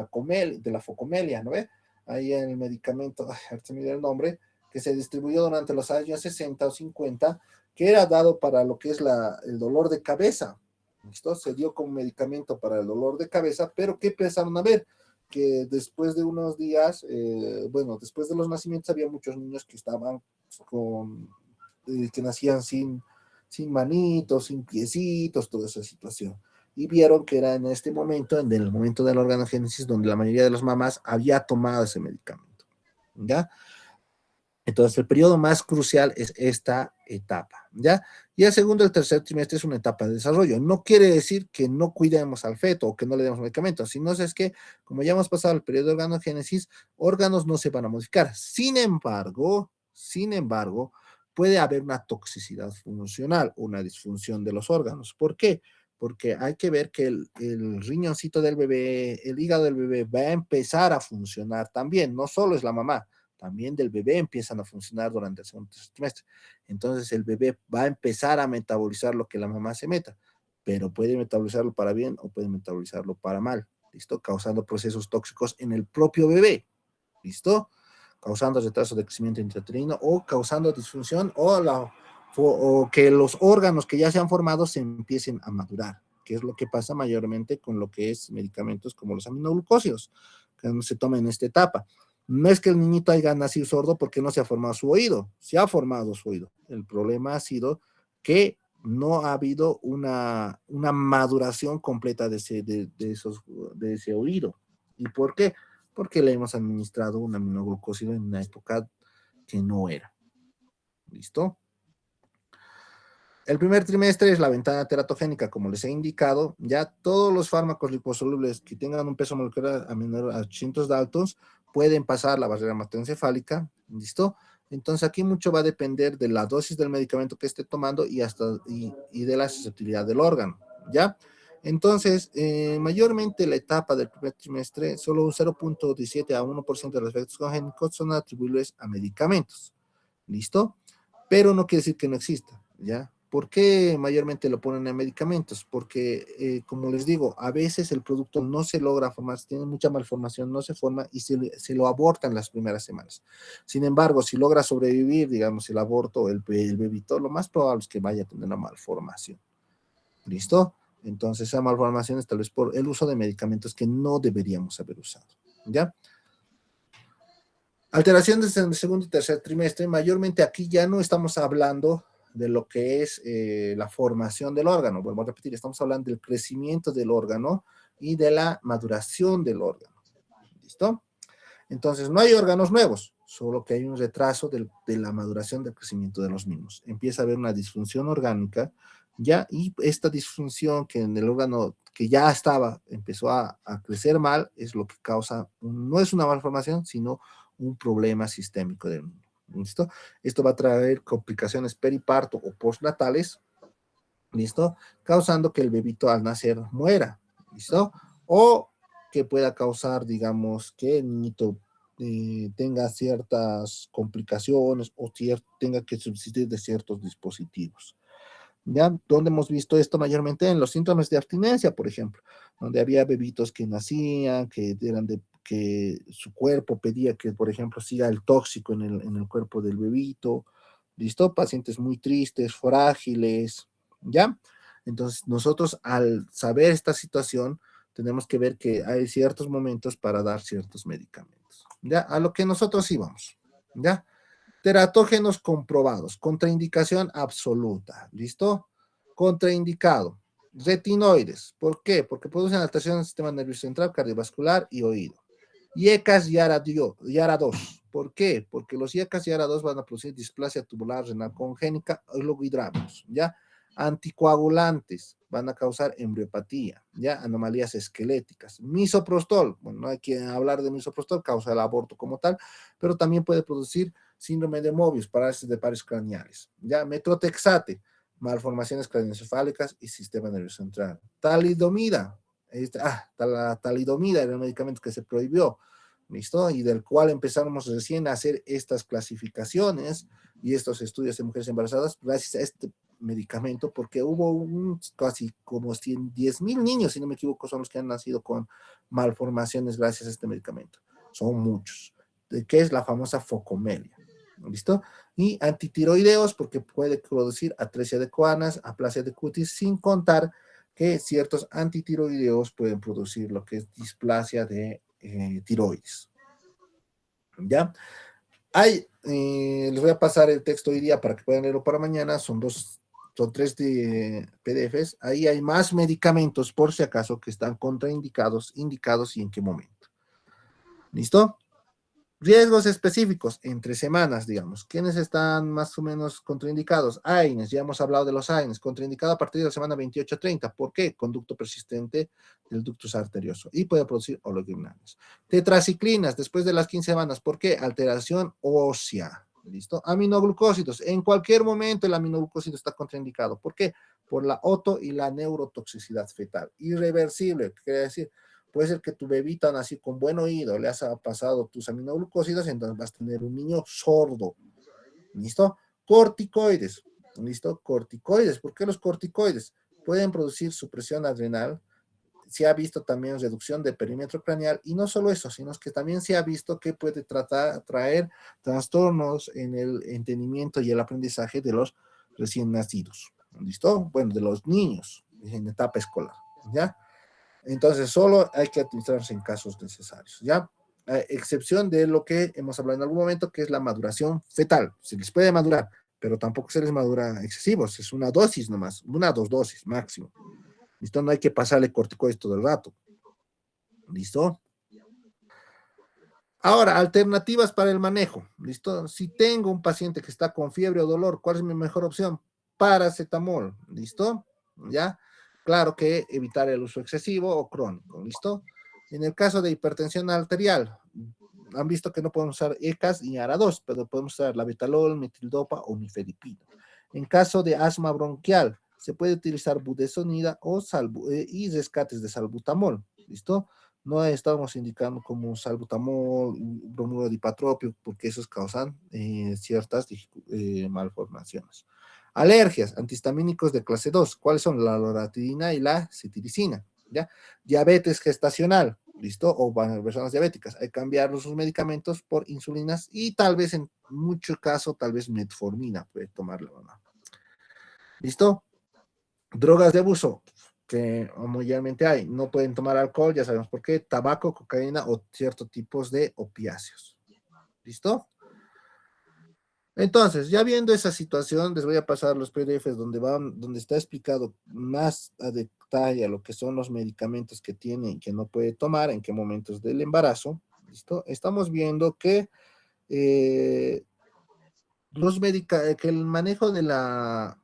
focomelia, ¿no ve? Ahí en el medicamento, ahorita me dio el nombre, que se distribuyó durante los años 60 o 50, que era dado para lo que es el dolor de cabeza. ¿Listo? Se dio como medicamento para el dolor de cabeza, pero ¿qué empezaron a ver? Que después de unos días, bueno, después de los nacimientos había muchos niños que estaban que nacían sin manitos, sin piecitos, toda esa situación. Y vieron que era en este momento, en el momento de la organogénesis, donde la mayoría de las mamás había tomado ese medicamento. ¿Ya? Entonces, el periodo más crucial es esta etapa, ¿ya? Y el segundo y el tercer trimestre es una etapa de desarrollo. No quiere decir que no cuidemos al feto o que no le demos medicamentos, sino es que, como ya hemos pasado el periodo de organogénesis, órganos no se van a modificar. Sin embargo, puede haber una toxicidad funcional, una disfunción de los órganos. ¿Por qué? Porque hay que ver que el riñoncito del bebé, el hígado del bebé va a empezar a funcionar también, no solo es la mamá, también del bebé empiezan a funcionar durante el segundo trimestre. Entonces el bebé va a empezar a metabolizar lo que la mamá se meta, pero puede metabolizarlo para bien o puede metabolizarlo para mal, ¿listo? Causando procesos tóxicos en el propio bebé, ¿listo? Causando retraso de crecimiento intrauterino o causando disfunción o que los órganos que ya se han formado se empiecen a madurar, que es lo que pasa mayormente con lo que es medicamentos como los aminoglucósidos, que no se toman en esta etapa. No es que el niñito haya nacido sordo porque no se ha formado su oído, se ha formado su oído. El problema ha sido que no ha habido una maduración completa de ese oído. ¿Y por qué? Porque le hemos administrado un aminoglucósido en una época que no era. ¿Listo? El primer trimestre es la ventana teratogénica, como les he indicado. Ya todos los fármacos liposolubles que tengan un peso molecular a menor a 800 daltons pueden pasar la barrera hematoencefálica. ¿Listo? Entonces aquí mucho va a depender de la dosis del medicamento que esté tomando y de la susceptibilidad del órgano. ¿Ya? Entonces, mayormente la etapa del primer trimestre, solo un 0.17 a 1% de los efectos congénicos son atribuibles a medicamentos. ¿Listo? Pero no quiere decir que no exista, ¿ya? ¿Por qué mayormente lo ponen en medicamentos? Porque, como les digo, a veces el producto no se logra formar, tiene mucha malformación, no se forma y se lo abortan las primeras semanas. Sin embargo, si logra sobrevivir, digamos, el aborto, el bebito, lo más probable es que vaya a tener una malformación. ¿Listo? Entonces, esa malformación es tal vez por el uso de medicamentos que no deberíamos haber usado, ¿ya? Alteraciones en el segundo y tercer trimestre, mayormente aquí ya no estamos hablando de lo que es la formación del órgano, vuelvo a repetir, estamos hablando del crecimiento del órgano y de la maduración del órgano, ¿listo? Entonces, no hay órganos nuevos, solo que hay un retraso de la maduración del crecimiento de los mismos. Empieza a haber una disfunción orgánica, ya, y esta disfunción que en el órgano que ya estaba, empezó a crecer mal, es lo que causa, no es una malformación, sino un problema sistémico del niño. ¿Listo? Esto va a traer complicaciones periparto o postnatales, ¿listo? Causando que el bebito al nacer muera, ¿listo? O que pueda causar, digamos, que el niñito tenga ciertas complicaciones o tenga que subsistir de ciertos dispositivos. ¿Ya? ¿Dónde hemos visto esto mayormente? En los síntomas de abstinencia, por ejemplo, donde había bebitos que nacían, que su cuerpo pedía que, por ejemplo, siga el tóxico en el cuerpo del bebito, ¿listo? Pacientes muy tristes, frágiles, ¿ya? Entonces, nosotros al saber esta situación, tenemos que ver que hay ciertos momentos para dar ciertos medicamentos, ¿ya? A lo que nosotros íbamos, ¿ya? Teratógenos comprobados, contraindicación absoluta, ¿listo? Contraindicado, retinoides, ¿por qué? Porque producen alteración del sistema nervioso central, cardiovascular y oído. IECAS y ARA2, ¿por qué? Porque los IECAS y ARA2 van a producir displasia tubular renal congénica y luego hidráulicos, ¿ya? Anticoagulantes van a causar embriopatía, ¿ya? Anomalías esqueléticas. Misoprostol, bueno, no hay que hablar de misoprostol, causa el aborto como tal, pero también puede producir síndrome de Mobius, parálisis de pares craneales, ¿ya? Metrotexate, malformaciones craneoencefálicas y sistema nervioso central. Talidomida, la talidomida era el medicamento que se prohibió, ¿listo? Y del cual empezamos recién a hacer estas clasificaciones y estos estudios en mujeres embarazadas gracias a este medicamento, porque hubo casi como 10,000 niños, si no me equivoco, son los que han nacido con malformaciones gracias a este medicamento. Son muchos. Que es la famosa focomelia. ¿Listo? Y antitiroideos, porque puede producir atresia de coanas, aplasia de cutis, sin contar que ciertos antitiroideos pueden producir lo que es displasia de tiroides. ¿Ya? Les voy a pasar el texto hoy día para que puedan leerlo para mañana, son 3 de PDFs, ahí hay más medicamentos por si acaso que están contraindicados, indicados y en qué momento. ¿Listo? Riesgos específicos, entre semanas, digamos. ¿Quiénes están más o menos contraindicados? AINES, ya hemos hablado de los AINES, contraindicado a partir de la semana 28-30. ¿Por qué? Conducto persistente del ductus arterioso y puede producir oligomelanos. Tetraciclinas, después de las 15 semanas. ¿Por qué? Alteración ósea. ¿Listo? Aminoglucósidos, en cualquier momento el aminoglucósido está contraindicado. ¿Por qué? Por la oto y la neurotoxicidad fetal. Irreversible, ¿qué quiere decir? Puede ser que tu bebita nació con buen oído, le has pasado tus aminoglucósidos, entonces vas a tener un niño sordo. ¿Listo? Corticoides. ¿Listo? Corticoides. ¿Por qué los corticoides? Pueden producir supresión adrenal. Se ha visto también reducción de perímetro craneal y no solo eso, sino que también se ha visto que puede traer trastornos en el entendimiento y el aprendizaje de los recién nacidos. ¿Listo? Bueno, de los niños en etapa escolar. ¿Ya? Entonces, solo hay que administrarse en casos necesarios, ¿ya? Excepción de lo que hemos hablado en algún momento, que es la maduración fetal. Se les puede madurar, pero tampoco se les madura excesivos. Es una dosis nomás, 2 dosis máximo. ¿Listo? No hay que pasarle corticoides todo el rato. ¿Listo? Ahora, alternativas para el manejo. ¿Listo? Si tengo un paciente que está con fiebre o dolor, ¿cuál es mi mejor opción? Paracetamol. ¿Listo? ¿Ya? Claro que evitar el uso excesivo o crónico, ¿listo? En el caso de hipertensión arterial, han visto que no podemos usar ECAS ni ARA2, pero podemos usar labetalol, metildopa o nifedipino. En caso de asma bronquial, se puede utilizar budesonida y rescates de salbutamol, ¿listo? No estamos indicando como salbutamol, bromuro dipatropio, porque esos causan ciertas malformaciones. Alergias, antihistamínicos de clase 2. ¿Cuáles son? La loratadina y la cetiricina. ¿Ya? Diabetes gestacional, ¿listo? O personas diabéticas. Hay que cambiar sus medicamentos por insulinas y tal vez en muchos casos, tal vez metformina puede tomar la mamá. ¿Listo? Drogas de abuso, que mundialmente hay. No pueden tomar alcohol, ya sabemos por qué, tabaco, cocaína o ciertos tipos de opiáceos. ¿Listo? Entonces, ya viendo esa situación, les voy a pasar los PDFs donde está explicado más a detalle a lo que son los medicamentos que tiene y que no puede tomar, en qué momentos del embarazo. ¿Listo? Estamos viendo que, eh, que el manejo de la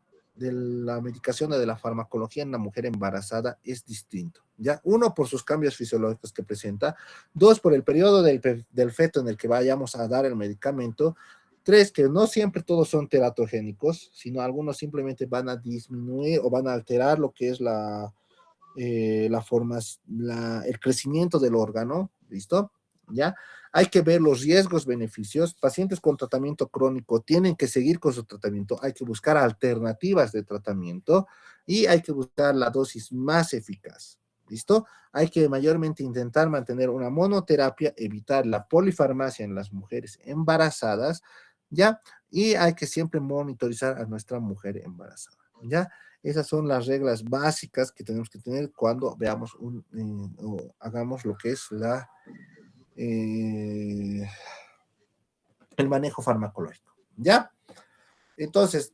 medicación o de la farmacología en la mujer embarazada es distinto. ¿Ya? Uno, por sus cambios fisiológicos que presenta. Dos, por el periodo del feto en el que vayamos a dar el medicamento. Tres, que no siempre todos son teratogénicos, sino algunos simplemente van a disminuir o van a alterar lo que es el crecimiento del órgano, ¿listo? ¿Ya? Hay que ver los riesgos, beneficios. Pacientes con tratamiento crónico tienen que seguir con su tratamiento, hay que buscar alternativas de tratamiento y hay que buscar la dosis más eficaz, ¿listo? Hay que mayormente intentar mantener una monoterapia, evitar la polifarmacia en las mujeres embarazadas, ¿ya? Y hay que siempre monitorizar a nuestra mujer embarazada, ¿ya? Esas son las reglas básicas que tenemos que tener cuando veamos o hagamos lo que es eh, el manejo farmacológico, ¿ya? Entonces,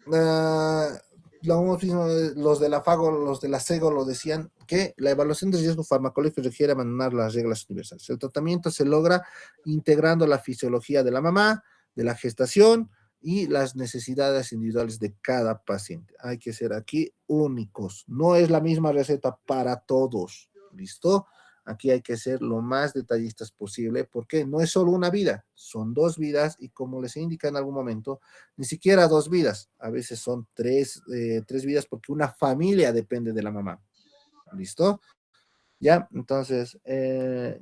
lo mismo, los de la FAGO, los de la SEGO lo decían, que la evaluación de riesgo farmacológico requiere abandonar las reglas universales. El tratamiento se logra integrando la fisiología de la mamá, de la gestación y las necesidades individuales de cada paciente. Hay que ser aquí únicos. No es la misma receta para todos. ¿Listo? Aquí hay que ser lo más detallistas posible porque no es solo una vida, son dos vidas y como les indica en algún momento, ni siquiera dos vidas, a veces son tres vidas porque una familia depende de la mamá. ¿Listo? Ya, entonces,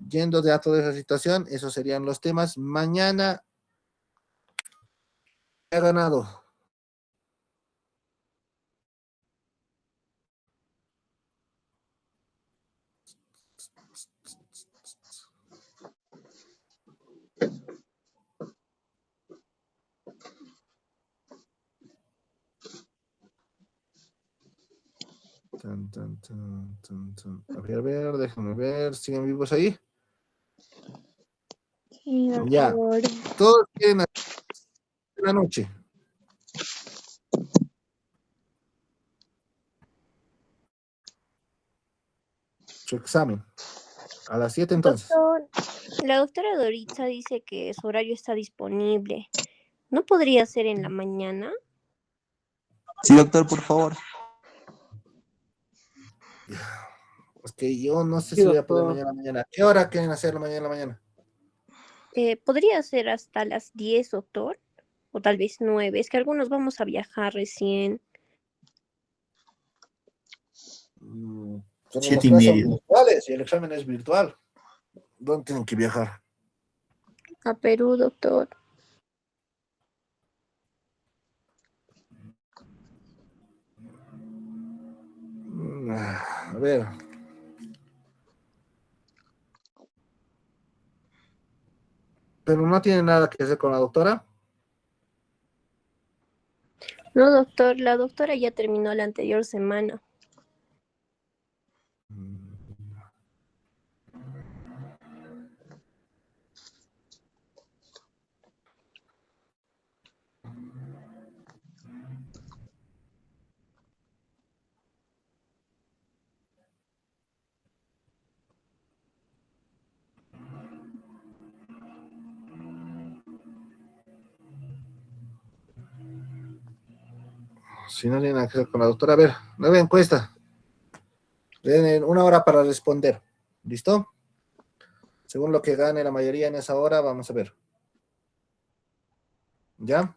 yendo de a toda esa situación, esos serían los temas. Mañana ha ganado. Tan, tan, tan, tan, tan. A ver, déjame ver, ¿siguen vivos ahí? Sí, Ya, doctor. todos quieren hacer la noche. Su examen. A las 7 entonces. Doctor, la doctora Doritza dice que su horario está disponible. ¿No podría ser en la mañana? Sí, doctor, por favor. Es que yo no sé Sí, si voy a poder doctor. mañana. ¿Qué hora quieren hacerlo mañana? ¿Podría ser hasta las 10, doctor? O tal vez 9. Es que algunos vamos a viajar recién. Solo las clases son 7:30. virtuales y el examen es virtual. ¿Dónde tienen que viajar? A Perú, doctor. A ver. Pero no tiene nada que hacer con la doctora. No, doctor, la doctora ya terminó la anterior semana. Si no tiene nada que hacer con la doctora, a ver, nueva encuesta. Tienen una hora para responder. ¿Listo? Según lo que gane la mayoría en esa hora, vamos a ver. ¿Ya?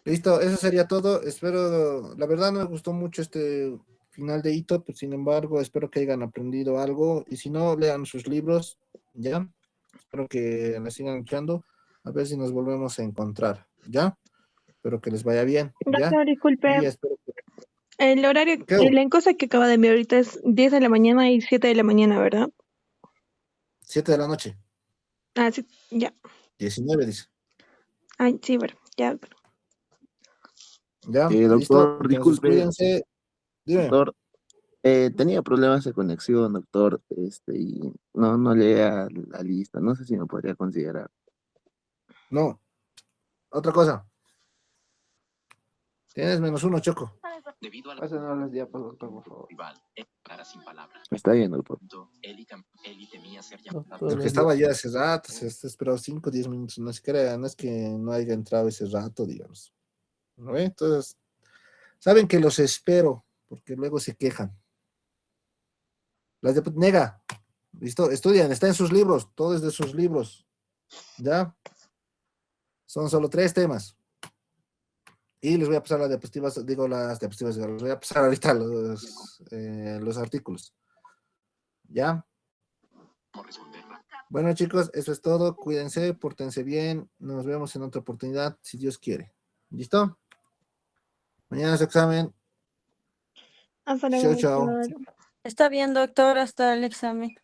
Listo, eso sería todo. Espero, la verdad no me gustó mucho este final de hito, pero sin embargo, espero que hayan aprendido algo. Y si no, lean sus libros, ¿ya? Espero que me sigan escuchando. A ver si nos volvemos a encontrar, ¿ya? Espero que les vaya bien, ¿ya? Doctor, disculpe, Y espero que... el horario, ¿Qué hubo? la encuesta que acaba de enviar ahorita es 10 de la mañana y 7 de la mañana, ¿verdad? 7 de la noche, Ah, sí, ya. 19 dice. Ay, sí, bueno, ya. ¿Ya? Doctor, ¿Listo? Entonces, disculpe, cuídense. Dime. doctor, tenía problemas de conexión, doctor, y no lea la lista, no sé si me podría considerar. No. Otra cosa. Tienes -1, Choco. Pásanos las diapas, doctor, por favor. Está bien, doctor. El que estaba ya hace rato, se esperó 5 o 10 minutos, no se crea, no es que no haya entrado ese rato, digamos. ¿No ve? Entonces, saben que los espero, porque luego se quejan. Las de Nega, listo, estudian, está en sus libros, todo es de sus libros, ¿ya? Son solo 3 temas. Y les voy a pasar las diapositivas, les voy a pasar ahorita los artículos. ¿Ya? Bueno, chicos, eso es todo. Cuídense, pórtense bien. Nos vemos en otra oportunidad, si Dios quiere. ¿Listo? Mañana es examen. Hasta Chao, luego, chao. doctor. Está bien, doctor, hasta el examen.